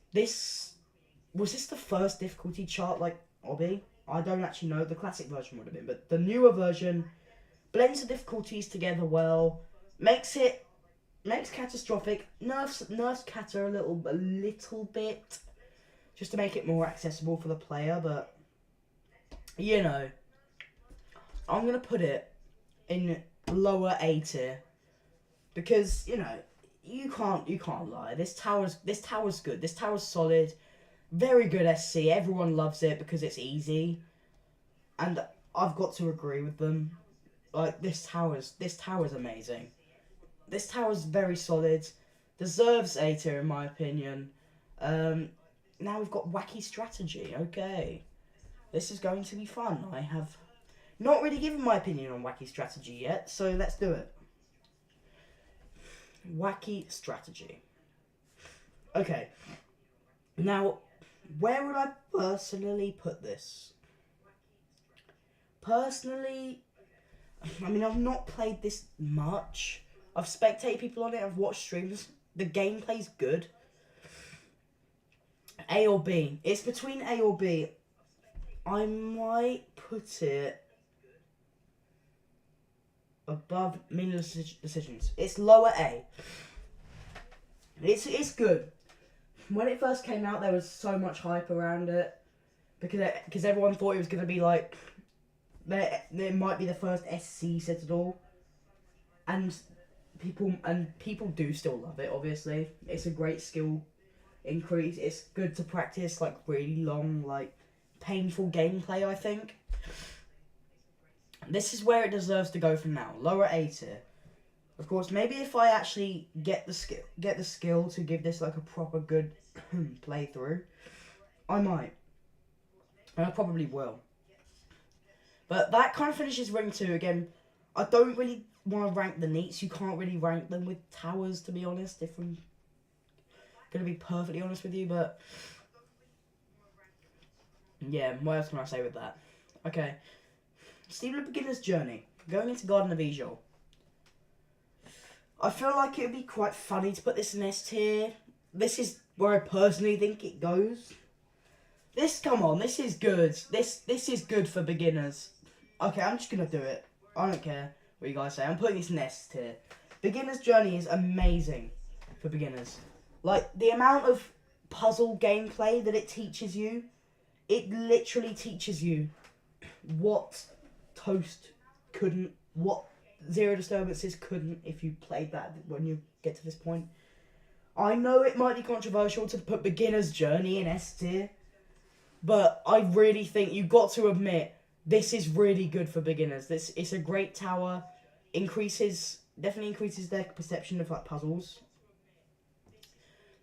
was this the first difficulty chart like obby? I don't actually know. The classic version would have been, but the newer version blends the difficulties together well, makes catastrophic, nerfs Kata a little bit, just to make it more accessible for the player. But you know, I'm gonna put it in lower A tier because you know you can't lie. This tower's good. This tower's solid. Very good SC. Everyone loves it because it's easy, and I've got to agree with them. Like this tower's amazing. This tower's very solid. Deserves A tier in my opinion. Now we've got wacky strategy. Okay, this is going to be fun. I have not really given my opinion on wacky strategy yet, so let's do it. Wacky strategy. Okay. Now, where would I personally put this? Personally, I mean, I've not played this much. I've spectated people on it, I've watched streams. The gameplay's good. A or B. It's between A or B. I might put it above meaningless decisions. It's lower A. It's good. when it first came out, there was so much hype around it because everyone thought it was going to be like it might be the first SC Citadel, and people do still love it. Obviously, it's a great skill increase. It's good to practice like really long, like painful gameplay. I think this is where it deserves to go from now. Lower A tier. Of course, maybe if I actually get the skill to give this like a proper good playthrough, I might. And I probably will. But that kind of finishes Ring 2 again. I don't really want to rank the neats. You can't really rank them with towers, to be honest, if I'm going to be perfectly honest with you. But yeah, what else can I say with that? Okay. Steeple Beginner's Journey. Going into Garden of Ijol. I feel like it would be quite funny to put this in S tier. This is where I personally think it goes. Come on, this is good. This is good for beginners. Okay, I'm just going to do it. I don't care what you guys say. I'm putting this in S tier. Beginner's Journey is amazing for beginners. Like, the amount of puzzle gameplay that it teaches you, it literally teaches you what Toast couldn't, what Zero Disturbances couldn't if you played that when you get to this point. I know it might be controversial to put Beginner's Journey in S tier, but I really think you've got to admit this is really good for beginners. It's a great tower, definitely increases their perception of like puzzles.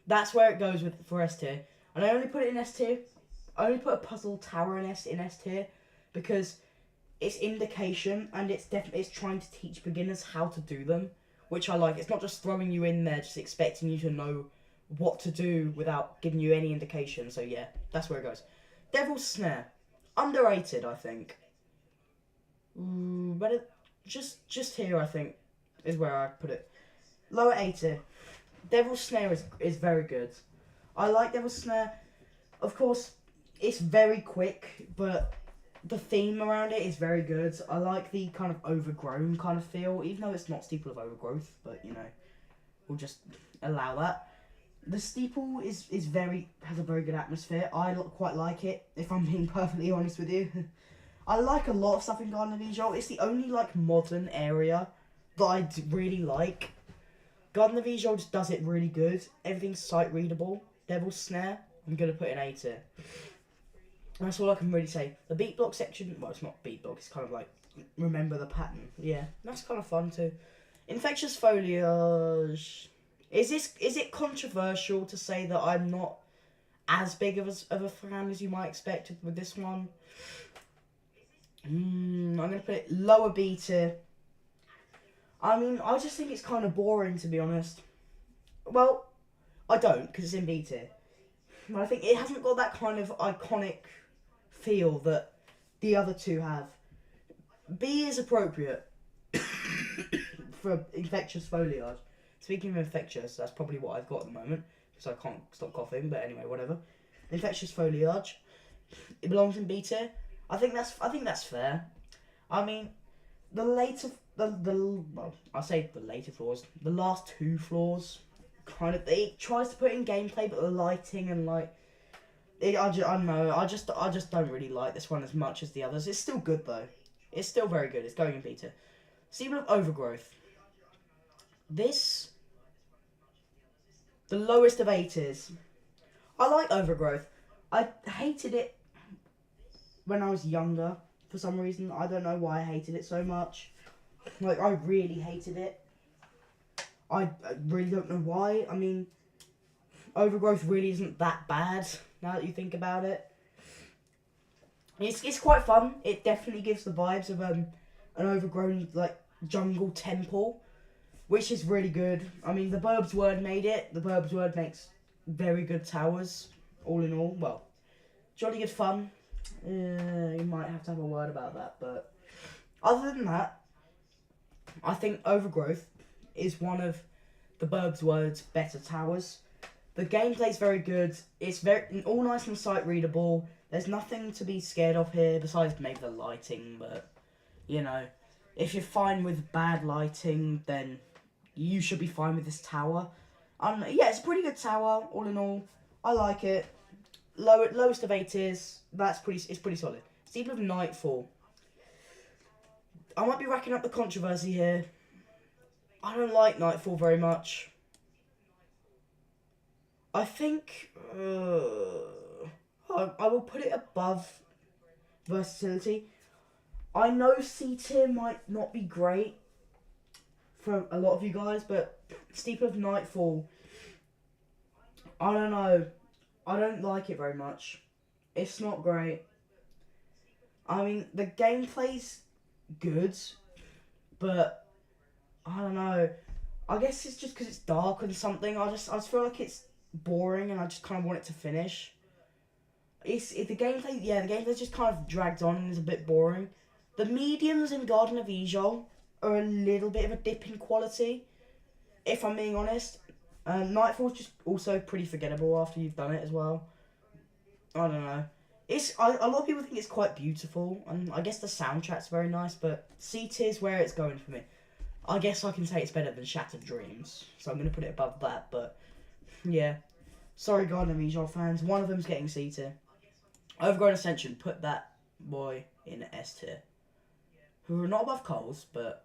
That's where it goes for S tier, and I only put it in S tier. I only put a puzzle tower in S tier because it's indication and it's trying to teach beginners how to do them, which I like. It's not just throwing you in there, just expecting you to know what to do without giving you any indication. So yeah, that's where it goes. Devil's Snare, underrated, I think. But just here, I think, is where I put it. Lower A tier. Devil's Snare is very good. I like Devil's Snare. Of course, it's very quick, but the theme around it is very good. I like the kind of overgrown kind of feel, even though it's not Steeple of Overgrowth, but you know, we'll just allow that. The Steeple has a very good atmosphere. I quite like it, if I'm being perfectly honest with you. I like a lot of stuff in Garden of Ijol. It's the only like modern area that I really like. Garden of Ijol just does it really good. Everything's sight readable. Devil's Snare, I'm gonna put in A tier. That's all I can really say. The beat block section, well, it's not beat block, it's kind of like remember the pattern. Yeah, that's kind of fun too. Infectious Foliage. Is it controversial to say that I'm not as big of a fan as you might expect with this one? I'm gonna put it lower B tier. I mean, I just think it's kind of boring, to be honest. Well, I don't, because it's in B tier. But I think it hasn't got that kind of iconic feel that the other two have. B is appropriate for Infectious Foliage. Speaking of infectious, that's probably what I've got at the moment, because I can't stop coughing, but anyway, whatever. Infectious Foliage. It belongs in B tier. I think that's fair. I mean, I say the later floors, the last two floors, kind of, it tries to put in gameplay, but the lighting and like, I don't know, I just don't really like this one as much as the others. It's still good though. It's still very good. It's going in B tier. Steeple of Overgrowth. This, the lowest of A tiers. I like Overgrowth. I hated it when I was younger for some reason. I don't know why I hated it so much. Like, I really hated it. I really don't know why. I mean, Overgrowth really isn't that bad now that you think about it. It's quite fun. It definitely gives the vibes of an overgrown like jungle temple, which is really good. I mean, the Burbs Word made it. The Burbs Word makes very good towers, all in all. Well, jolly good fun. You might have to have a word about that, but other than that, I think Overgrowth is one of the Burbs Word's better towers. The gameplay's very good. It's all nice and sight readable. There's nothing to be scared of here besides maybe the lighting, but you know, if you're fine with bad lighting, then you should be fine with this tower. Yeah, it's a pretty good tower, all in all. I like it. Lowest of 8 tiers. It's pretty solid. Steeple of Nightfall. I might be racking up the controversy here. I don't like Nightfall very much. I think I will put it above versatility. I know C tier might not be great for a lot of you guys, but Steeple of Nightfall, I don't know. I don't like it very much. It's not great. I mean, the gameplay's good, but I don't know. I guess it's just because it's dark and something. I just feel like it's boring, and I just kind of want it to finish. The gameplay. Yeah, the gameplay's just kind of dragged on and is a bit boring. The mediums in Garden of Ijol are a little bit of a dip in quality, if I'm being honest. Nightfall's just also pretty forgettable after you've done it as well. I don't know. A lot of people think it's quite beautiful, and I guess the soundtrack's very nice, but C tier's where it's going for me. I guess I can say it's better than Shattered Dreams, so I'm going to put it above that, but yeah. Sorry, Garden of Ijol fans, one of them's getting C tier. Overgrown Ascension, put that boy in S tier. Who are not above Coles, but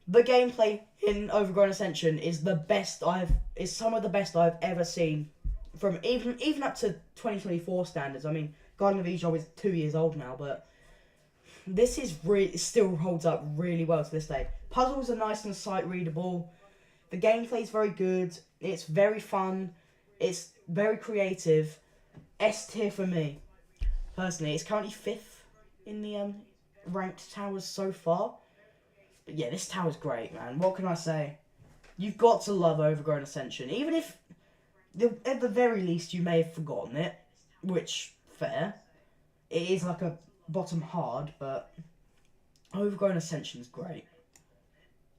the gameplay in Overgrown Ascension is some of the best I've ever seen. From even up to 2024 standards. I mean, Garden of Ijol is 2 years old now, but this still holds up really well to this day. Puzzles are nice and sight readable. The gameplay is very good. It's very fun. It's very creative. S tier for me, personally. It's currently 5th in the ranked towers so far. But yeah, this tower's great, man. What can I say? You've got to love Overgrown Ascension, even if at the very least you may have forgotten it, which, fair. It is like a bottom hard, but Overgrown Ascension's great.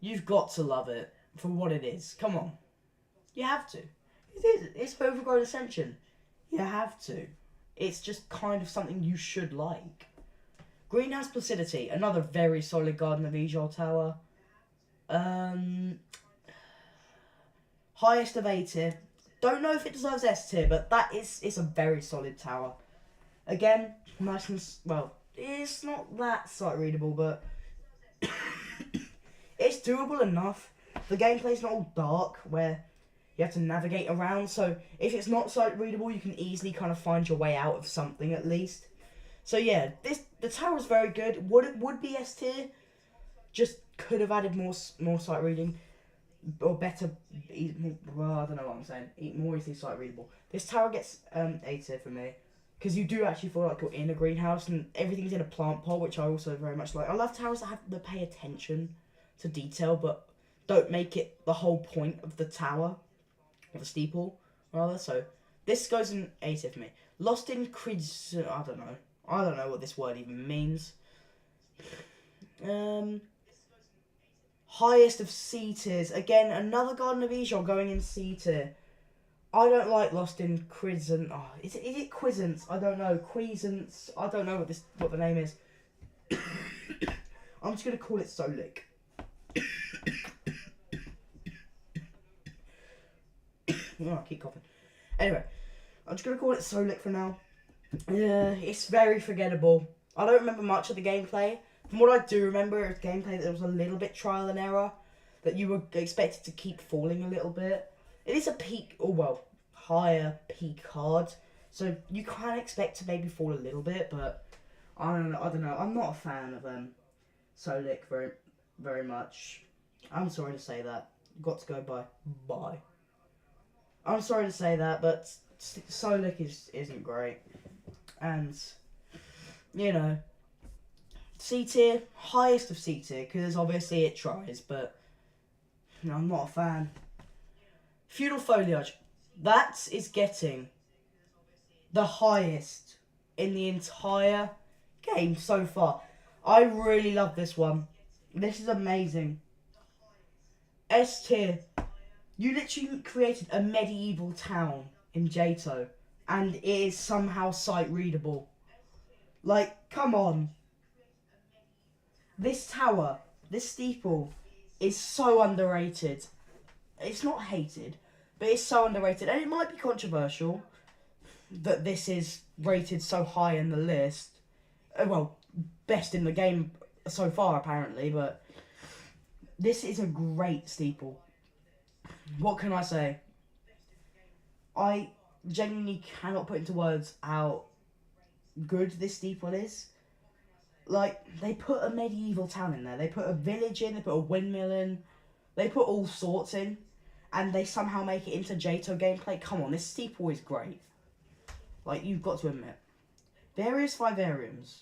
You've got to love it for what it is. Come on. You have to. It's Overgrown Ascension. You have to. It's just kind of something you should like. Greenhouse Placidity, another very solid Garden of Ijol tower. Highest of A tier. Don't know if it deserves S tier, but it's a very solid tower. Again, nice and, well, it's not that sight readable, but it's doable enough. The gameplay's not all dark, where you have to navigate around, so if it's not sight readable, you can easily kind of find your way out of something at least. So yeah, the tower's very good. Would be S tier, just could have added more sight reading. Or better, well, I don't know what I'm saying. More easily sight readable. This tower gets A tier for me, because you do actually feel like you're in a greenhouse and everything's in a plant pot, which I also very much like. I love towers that pay attention to detail, but don't make it the whole point of the tower, or the steeple, rather. So this goes in A tier for me. Lost in Crids, I don't know what this word even means. Highest of C tiers. Again, another Garden of Ijol going in C tier. I don't like Lost in Quizzant. Oh, is it Quizzants? I don't know. Quizzants. I don't know what the name is. I'm just gonna call it Solik. Oh, I keep coughing. Anyway, I'm just gonna call it Solik for now. It's very forgettable. I don't remember much of the gameplay. From what I do remember, it's gameplay that there was a little bit trial and error, that you were expected to keep falling a little bit. It is a peak, or well, higher peak card, so you can expect to maybe fall a little bit, but I don't know. I'm not a fan of Solik very much. I'm sorry to say that. Got to go bye. I'm sorry to say that, but Solik isn't great, and you know. C tier, highest of C tier, because obviously it tries, but no, I'm not a fan. Feudal Foliage, that is getting the highest in the entire game so far. I really love this one. This is amazing. S tier, you literally created a medieval town in JToH, and it is somehow sight readable. Like, come on. This tower, this steeple, is so underrated. It's not hated, But it's so underrated, and it might be controversial that this is rated so high in the list. Well, best in the game so far, apparently, but this is a great steeple. What can I say? I genuinely cannot put into words how good this steeple is. Like, they put a medieval town in there, they put a village in, they put a windmill in, they put all sorts in, and they somehow make it into JToH gameplay. Come on, this steeple is great. Like, you've got to admit. Various vivariums.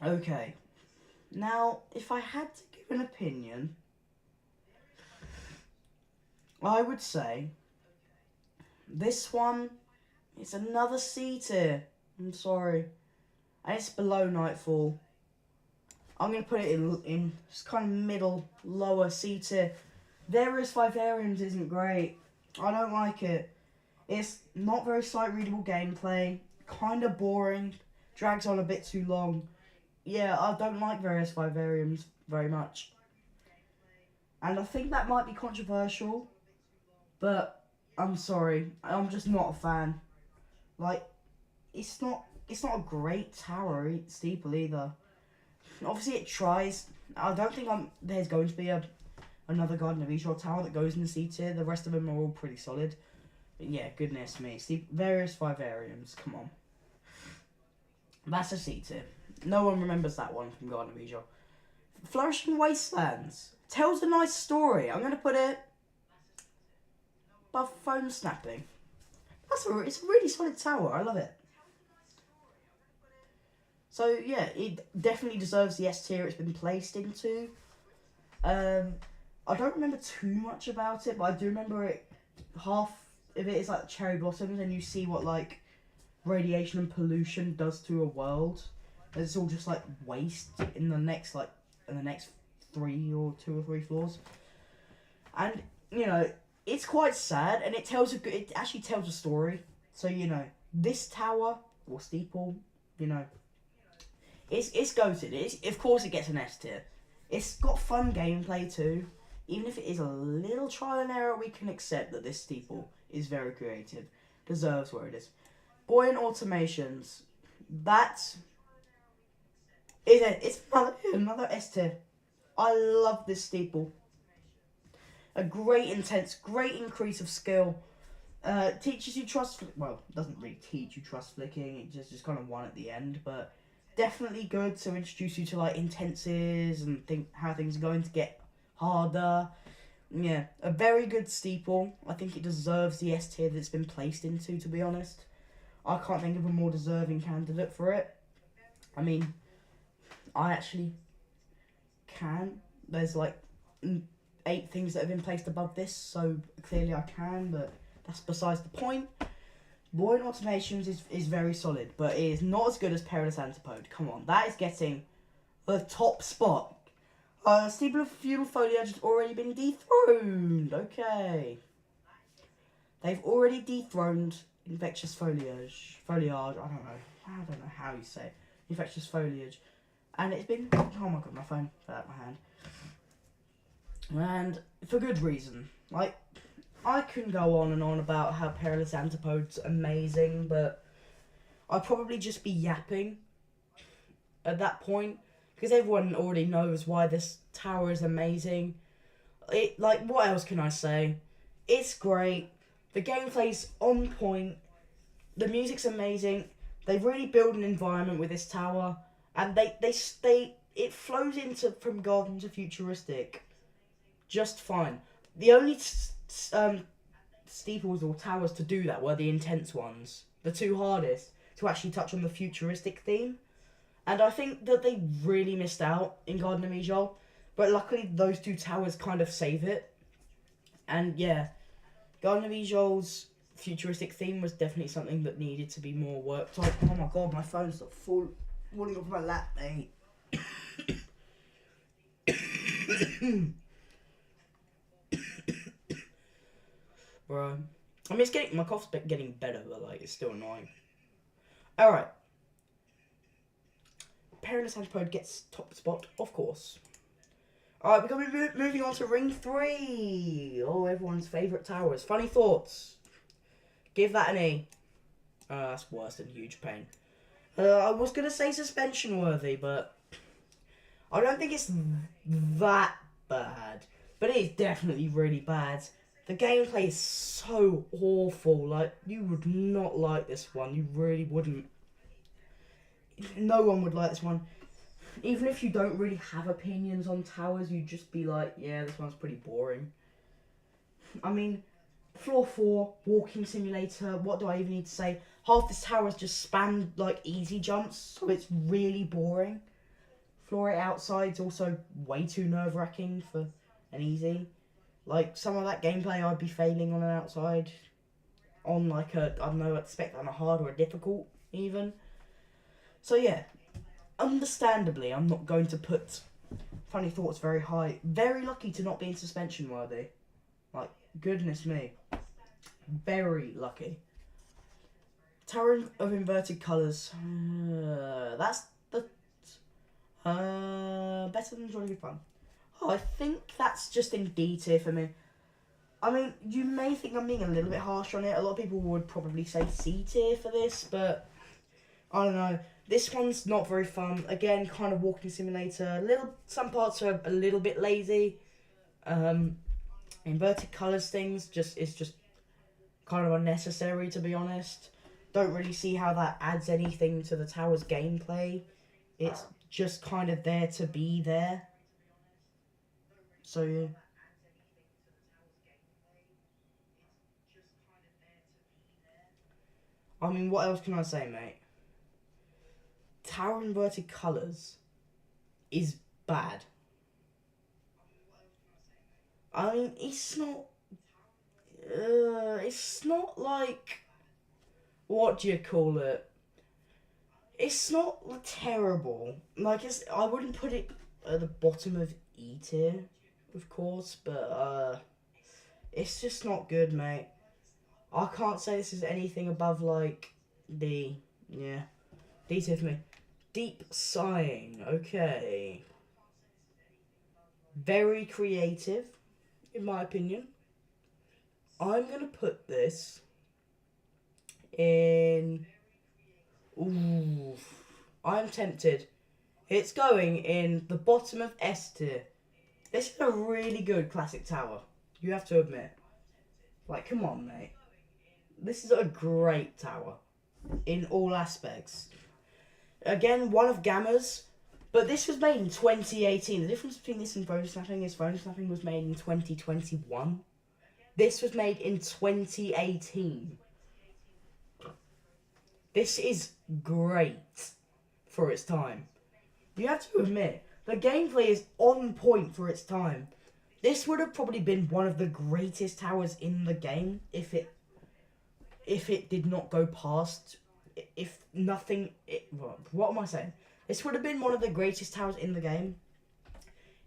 Okay. Now, if I had to give an opinion, I would say this one is another C tier. I'm sorry. And it's below Nightfall. I'm going to put it in just kind of middle, lower C tier. Various Vivariums isn't great. I don't like it. It's not very sight-readable gameplay. Kind of boring. Drags on a bit too long. Yeah, I don't like Various Vivariums very much. And I think that might be controversial. But I'm sorry. I'm just not a fan. Like, it's not a great tower steeple either. Obviously it tries. I don't think there's going to be another Garden of Israel tower that goes in the C tier. The rest of them are all pretty solid. But yeah, goodness me. Various Vivariums, come on. That's a C tier. No one remembers that one from Garden of Israel. Flourishing Wastelands. Tells a nice story. I'm going to put it above Phone Snapping. It's a really solid tower. I love it. So yeah, it definitely deserves the S tier it's been placed into. I don't remember too much about it, but I do remember it. Half of it is like cherry blossoms, and you see what like radiation and pollution does to a world. And it's all just like waste in the next 2 or 3 floors, and you know it's quite sad, and it actually tells a story. So you know this tower or steeple, you know. It's goated. Of course it gets an S tier. It's got fun gameplay too. Even if it is a little trial and error, we can accept that this steeple is very creative. Deserves where it is. Buoyant automations. It's another S tier. I love this steeple. A great increase of skill. Teaches you trust. Well, doesn't really teach you trust flicking. It just kind of one at the end, but definitely good to introduce you to like intenses and how things are going to get harder. Yeah, a very good steeple. I think it deserves the S tier that it's been placed into, to be honest. I can't think of a more deserving candidate for it. I mean, I actually can. There's like 8 things that have been placed above this, so clearly I can, but that's besides the point. Buoyant Automations is very solid, but it is not as good as Perilous Antipode. Come on, that is getting the top spot. Steeple of Feudal Foliage has already been dethroned. Okay. They've already dethroned Infectious Foliage. I don't know how you say it. Infectious Foliage. And it's been... Oh my god, my phone fell out of my hand. And for good reason. Like, I can go on and on about how Perilous Antipode's amazing, but I'd probably just be yapping at that point, because everyone already knows why this tower is amazing. What else can I say? It's great. The gameplay's on point. The music's amazing. They've really built an environment with this tower, and it flows from Garden to Futuristic just fine. The only steeples or towers to do that were the intense ones, the 2 hardest to actually touch on the futuristic theme, and I think that they really missed out in Garden of Mijol, but luckily those 2 towers kind of save it. And yeah, Garden of Mijol's futuristic theme was definitely something that needed to be more worked on. Oh my god, my phone's falling off my lap, mate. Right. I mean, my cough's getting better, but like it's still annoying. All right. Perilous Antipode gets top spot, of course. Alright, we're going to be moving on to Ring 3. Oh, everyone's favourite towers. Funny thoughts. Give that an E. That's worse than huge pain. I was going to say suspension worthy, but I don't think it's that bad. But it is definitely really bad. The gameplay is so awful. Like, you would not like this one. You really wouldn't. No one would like this one. Even if you don't really have opinions on towers, you'd just be like, yeah, this one's pretty boring. I mean, Floor 4, walking simulator, what do I even need to say? Half this tower is just spam, like, easy jumps, so it's really boring. Floor 8 outside's also way too nerve-wracking for an easy. Like, some of that gameplay I'd be failing on an outside. On, like, I don't know, expect on a hard or a difficult, even. So, yeah. Understandably, I'm not going to put Funny Thoughts very high. Very lucky to not be in suspension worthy. Like, goodness me. Very lucky. Tower of Inverted Colours. That's the... better than Jolly Good Fun. Oh, I think that's just in D tier for me. I mean, you may think I'm being a little bit harsh on it. A lot of people would probably say C tier for this, but I don't know. This one's not very fun. Again, kind of walking simulator. Some parts are a little bit lazy. Inverted colours things is just kind of unnecessary, to be honest. Don't really see how that adds anything to the tower's gameplay. It's just kind of there to be there. So yeah. I mean, what else can I say, mate? Tower Inverted Colours is bad. I mean, it's not like, what do you call it? It's not terrible. Like, I wouldn't put it at the bottom of E tier, of course, but it's just not good, mate. I can't say this is anything above, like, D. Yeah. D tier for me. Deep Sighing. Okay. Very creative, in my opinion. I'm going to put this in... Ooh. I'm tempted. It's going in the bottom of S tier. This is a really good classic tower. You have to admit. Like, come on, mate. This is a great tower. In all aspects. Again, one of Gamma's. But this was made in 2018. The difference between this and Phone Snapping is Phone Snapping was made in 2021. This was made in 2018. This is great for its time. You have to admit, the gameplay is on point for its time. This would have probably been one of the greatest towers in the game if it did not go past... What am I saying? This would have been one of the greatest towers in the game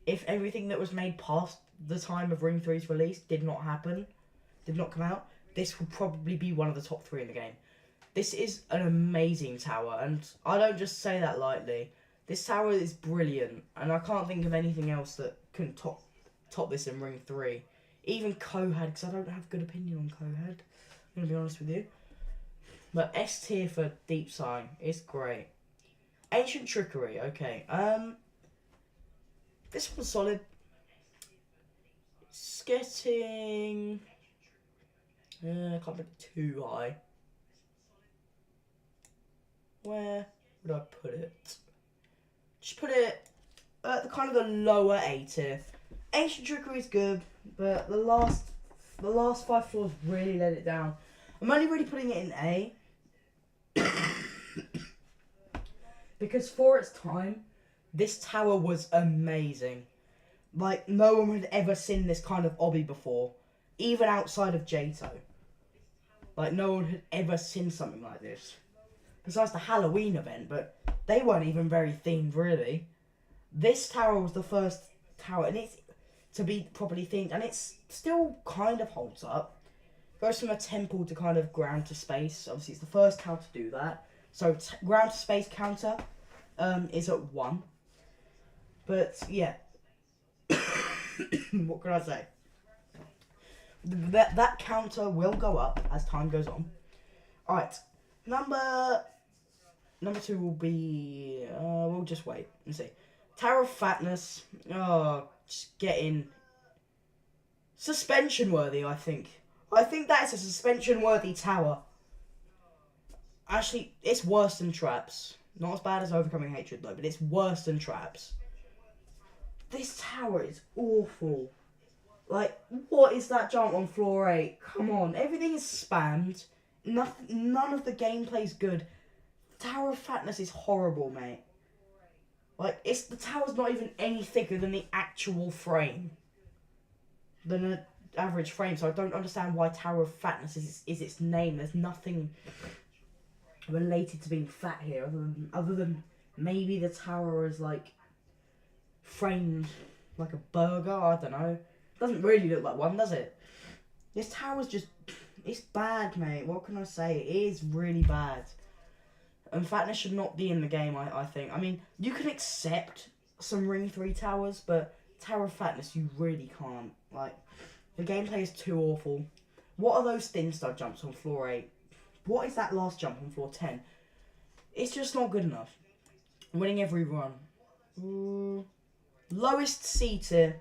if everything that was made past the time of Ring 3's release did not come out. This would probably be one of the top 3 in the game. This is an amazing tower, and I don't just say that lightly. This tower is brilliant, and I can't think of anything else that can top this in Ring 3. Even Cohad, because I don't have good opinion on Cohad. I'm going to be honest with you. But S tier for Deep Sighing. It's great. Ancient Trickery. Okay. This one's solid. It's getting... I can't put it too high. Where would I put it? Just put it at the lower A tier. Ancient Trickery is good, but the last 5 floors really let it down. I'm only really putting it in A. Because for its time, this tower was amazing. Like, no one had ever seen this kind of obby before. Even outside of JToH. Like, no one had ever seen something like this. Besides the Halloween event, but they weren't even very themed, really. This tower was the first tower, and it's to be properly themed, and it's still kind of holds up. Goes from a temple to kind of ground to space. Obviously, it's the first tower to do that. So, ground to space counter is at 1. But, yeah. What can I say? That counter will go up as time goes on. Alright, number 2 will be, we'll just wait and see. Tower of Fatness, just getting suspension worthy, I think. I think that is a suspension worthy tower. Actually, it's worse than Traps. Not as bad as Overcoming Hatred though, but it's worse than Traps. This tower is awful. Like, what is that jump on floor 8? Come on, everything is spammed. None of the gameplay is good. Tower of Fatness is horrible, mate. Like, the tower's not even any thicker than the actual frame. Than an average frame, so I don't understand why Tower of Fatness is its name. There's nothing related to being fat here, other than maybe the tower is, like, framed like a burger, I don't know. Doesn't really look like one, does it? This tower's just, it's bad, mate. What can I say? It is really bad. And fatness should not be in the game, I think. I mean, you can accept some Ring 3 towers, but Tower of Fatness, you really can't. Like, the gameplay is too awful. What are those thin stud jumps on floor 8? What is that last jump on floor 10? It's just not good enough. Winning every run. Lowest C tier.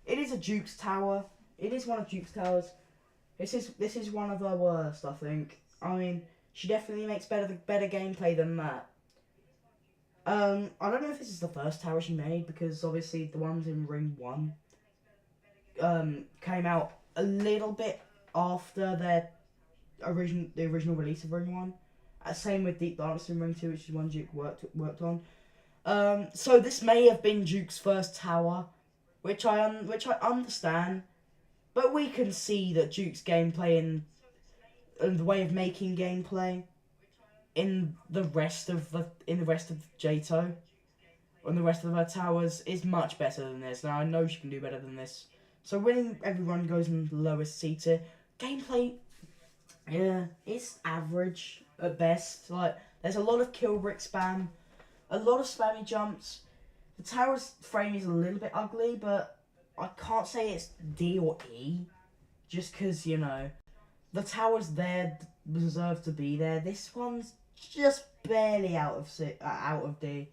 It is a Duke's tower. It is one of Duke's towers. This is one of her worst, I think. I mean, she definitely makes better gameplay than that. I don't know if this is the first tower she made, because obviously the ones in Ring 1 came out a little bit after the original release of Ring 1. Same with Deep Dance in Ring 2, which is one Duke worked on. So this may have been Duke's first tower, which I understand, but we can see that Duke's gameplay and the way of making gameplay in the rest of JToH and the rest of her towers is much better than this. Now I know she can do better than this. So winning every run goes in the lowest C tier. Gameplay, yeah, it's average at best. Like, there's a lot of kill brick spam, a lot of spammy jumps. The tower's frame is a little bit ugly, but I can't say it's D or E, just because, you know, the tower's there, deserve to be there. This one's just barely out of D.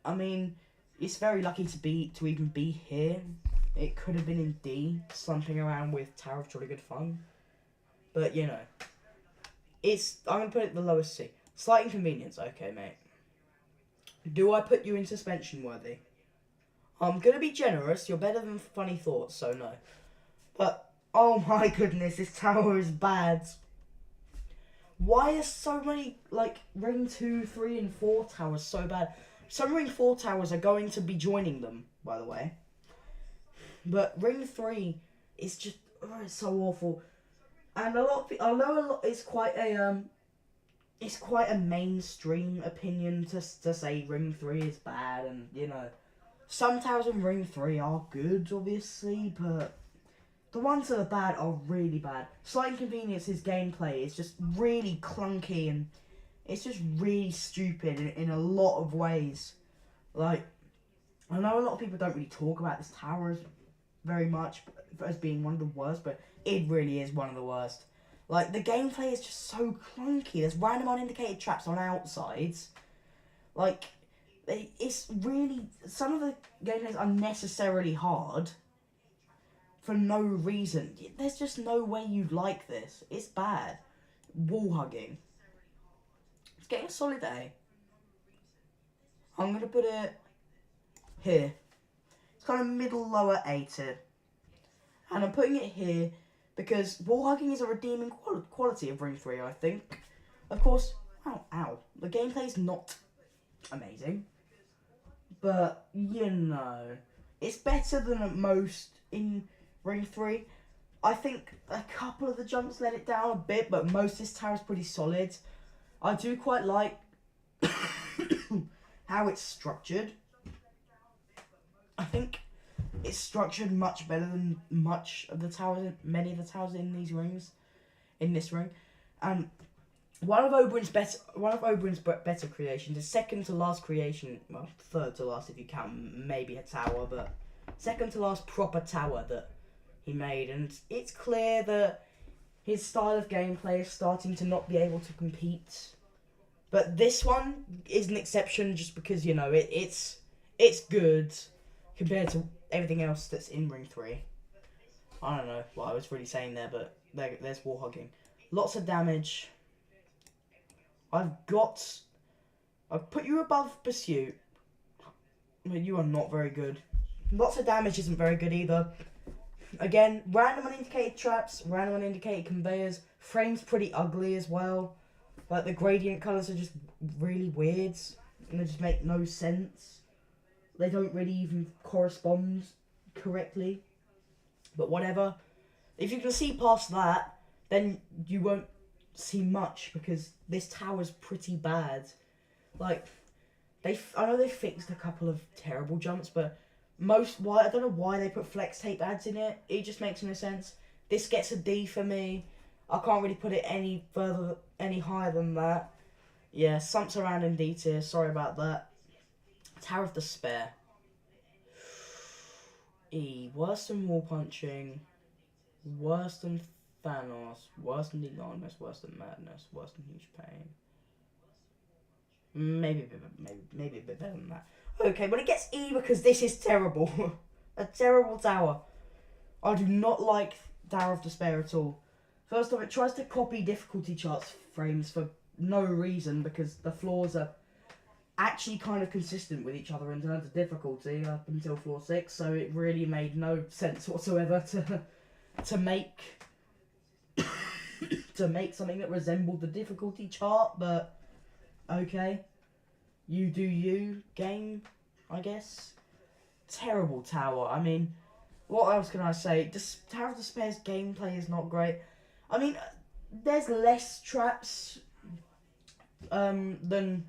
I mean, it's very lucky to even be here. It could have been in D, slumping around with Tower of Jolly Good Fun. But, you know, I'm going to put it the lowest C. Slight inconvenience, okay, mate. Do I put you in suspension worthy? I'm going to be generous. You're better than funny thoughts, so no. But, oh my goodness, this tower is bad. Why are so many, like, Ring 2, 3, and 4 towers so bad? Some Ring 4 towers are going to be joining them, by the way. But Ring 3 is just, it's so awful. And a lot of people, I know it's quite a mainstream opinion to say Ring 3 is bad, and, you know, some towers in Ring 3 are good, obviously, but the ones that are bad are really bad. Slight Inconvenience's gameplay is just really clunky, and it's just really stupid in a lot of ways. Like, I know a lot of people don't really talk about this tower very much as being one of the worst, but it really is one of the worst. Like, the gameplay is just so clunky. There's random unindicated traps on outsides. Like, it's really, some of the gameplay is unnecessarily hard for no reason. There's just no way you'd like this. It's bad. Wall hugging. It's getting a solid A. I'm going to put it here. It's kind of middle lower A tier. And I'm putting it here because wall hugging is a redeeming quality of Ring 3, I think. Of course, ow. The gameplay's not amazing. But, you know, it's better than at most in Ring 3. I think a couple of the jumps let it down a bit, but most of this tower is pretty solid. I do quite like how it's structured. I think it's structured much better than many of the towers in these rings, in this ring. One of Oberyn's better creations, the second to last creation, well, third to last if you count maybe a tower, but second to last proper tower that he made, and it's clear that his style of gameplay is starting to not be able to compete. But this one is an exception just because, you know, it's good compared to everything else that's in Ring 3. I don't know what I was really saying there, but there's wall hogging. Lots of damage. I've put you above Pursuit. But you are not very good. Lots of damage isn't very good either. Again, random unindicate traps, random unindicate conveyors. Frame's pretty ugly as well. Like, the gradient colours are just really weird. And they just make no sense. They don't really even correspond correctly. But whatever. If you can see past that, then you won't see much. Because this tower's pretty bad. Like, I know they fixed a couple of terrible jumps, but I don't know why they put flex tape ads in it. It just makes no sense. This gets a D for me. I can't really put it any higher than that. Yeah, sumps around in D tier. Sorry about that. Tower of Despair. E. Worse than Wall Punching. Worse than Thanos. Worse than Enormous. Worse than Madness. Worse than Huge Pain. Maybe a bit better than that. Okay, but it gets E because this is terrible. A terrible tower. I do not like Tower of Despair at all. First off, it tries to copy difficulty charts frames for no reason because the floors are actually kind of consistent with each other in terms of difficulty up until floor 6, so it really made no sense whatsoever to make something that resembled the difficulty chart, but okay. You do you, game, I guess. Terrible tower. I mean, what else can I say? Tower of Despair's gameplay is not great. I mean, there's less traps than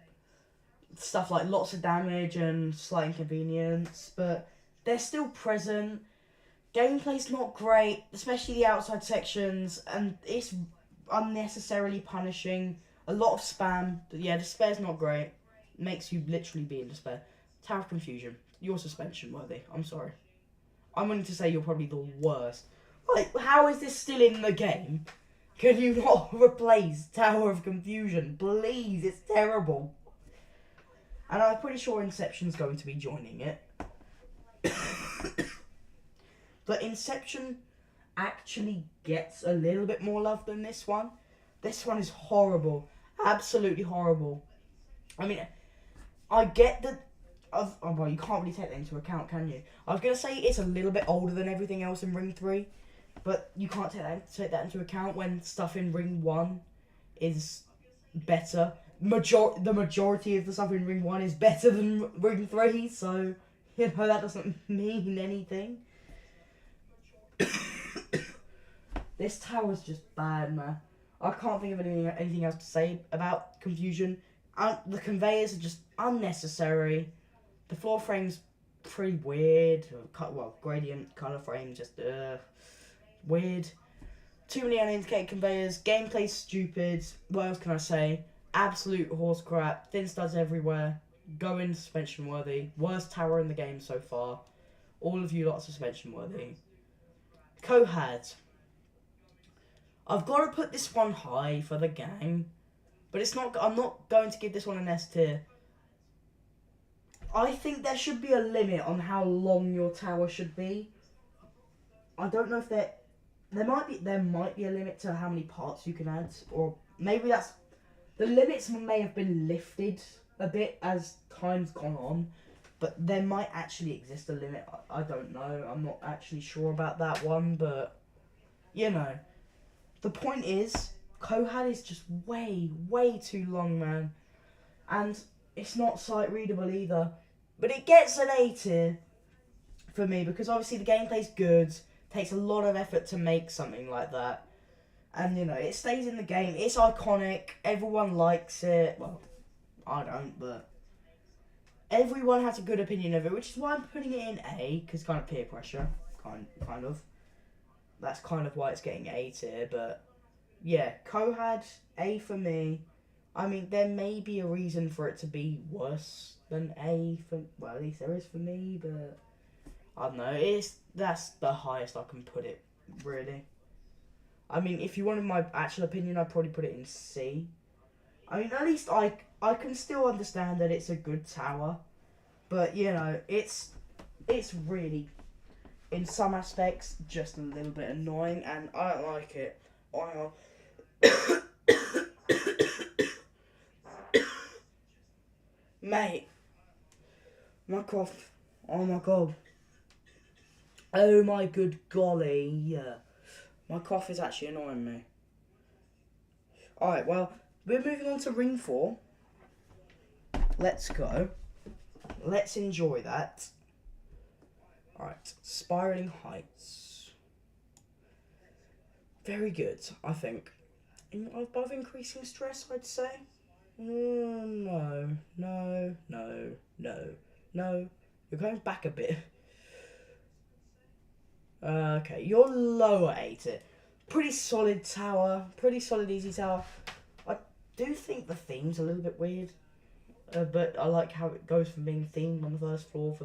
stuff like lots of damage and slight inconvenience, but they're still present. Gameplay's not great, especially the outside sections, and it's unnecessarily punishing. A lot of spam. Yeah, Despair's not great. Makes you literally be in despair. Tower of Confusion. You're suspension worthy. I'm sorry. I'm willing to say you're probably the worst. Like, how is this still in the game? Can you not replace Tower of Confusion? Please, it's terrible. And I'm pretty sure Inception's going to be joining it. But Inception actually gets a little bit more love than this one. This one is horrible. Absolutely horrible. I mean, I get that. Well, you can't really take that into account, can you? I was going to say it's a little bit older than everything else in Ring 3, but you can't take that into account when stuff in Ring 1 is better. The majority of the stuff in Ring 1 is better than Ring 3, so, you know, that doesn't mean anything. This tower's just bad, man. I can't think of anything else to say about Confusion. The conveyors are just unnecessary. The floor frame's pretty weird. Gradient colour frame, just weird. Too many unindicated conveyors. Gameplay's stupid. What else can I say? Absolute horse crap. Thin studs everywhere. Going suspension worthy. Worst tower in the game so far. All of you lot suspension worthy. Cohad. I've got to put this one high for the gang. But it's not. I'm not going to give this one an S tier. I think there should be a limit on how long your tower should be. I don't know if there might be a limit to how many parts you can add, or maybe the limits may have been lifted a bit as time's gone on, but there might actually exist a limit. I don't know. I'm not actually sure about that one, but you know, the point is, Cohad is just way too long, man, and it's not sight readable either. But it gets an A tier for me because obviously the gameplay's good. Takes a lot of effort to make something like that. And, you know, it stays in the game. It's iconic. Everyone likes it. Well, I don't, but everyone has a good opinion of it, which is why I'm putting it in A, because kind of peer pressure. Kind of. That's kind of why it's getting A tier, but yeah, Cohad, A for me. I mean, there may be a reason for it to be worse than A for, well, at least there is for me, but I don't know. That's the highest I can put it, really. I mean, if you wanted my actual opinion, I'd probably put it in C. I mean, at least I can still understand that it's a good tower, but you know, it's really, in some aspects, just a little bit annoying, and I don't like it. Mate, my cough. Oh my god. Oh my good golly. Yeah. My cough is actually annoying me. Alright, well, we're moving on to ring 4. Let's go. Let's enjoy that. Alright, spiraling heights. Very good, I think. Above increasing stress, I'd say. No. You're going back a bit. Okay, you're lower 8 it. Pretty solid tower. Pretty solid easy tower. I do think the theme's a little bit weird. But I like how it goes from being themed on the first floor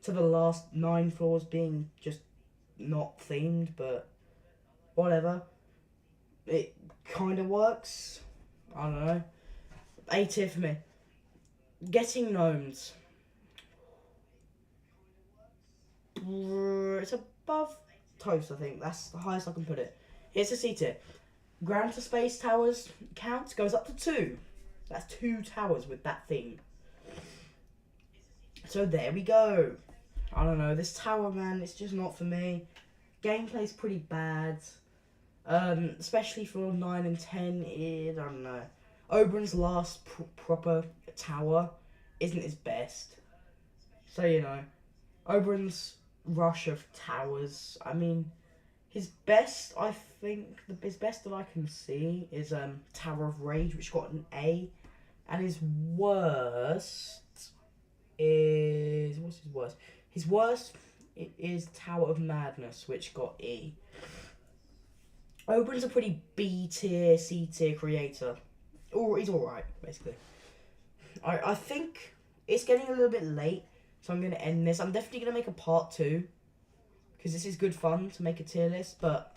to the last 9 floors being just not themed, but whatever. It kind of works. I don't know. A tier for me. Getting gnomes. It's above toast, I think. That's the highest I can put it. Here's a C tier. Ground to space towers count goes up to 2. That's 2 towers with that theme. So there we go. I don't know. This tower, man, it's just not for me. Gameplay's pretty bad. Especially for 9 and 10. I don't know. Oberon's last proper tower isn't his best. So, you know. Oberon's rush of towers, I mean, his best, I think, his best that I can see is Tower of Rage, which got an A. And his worst is... What's his worst? His worst is Tower of Madness, which got E. Oberon's a pretty B tier, C tier creator. Or he's alright, basically. I think it's getting a little bit late, so I'm going to end this. I'm definitely going to make a part 2, because this is good fun to make a tier list, but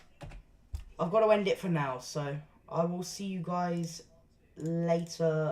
I've got to end it for now, so I will see you guys later.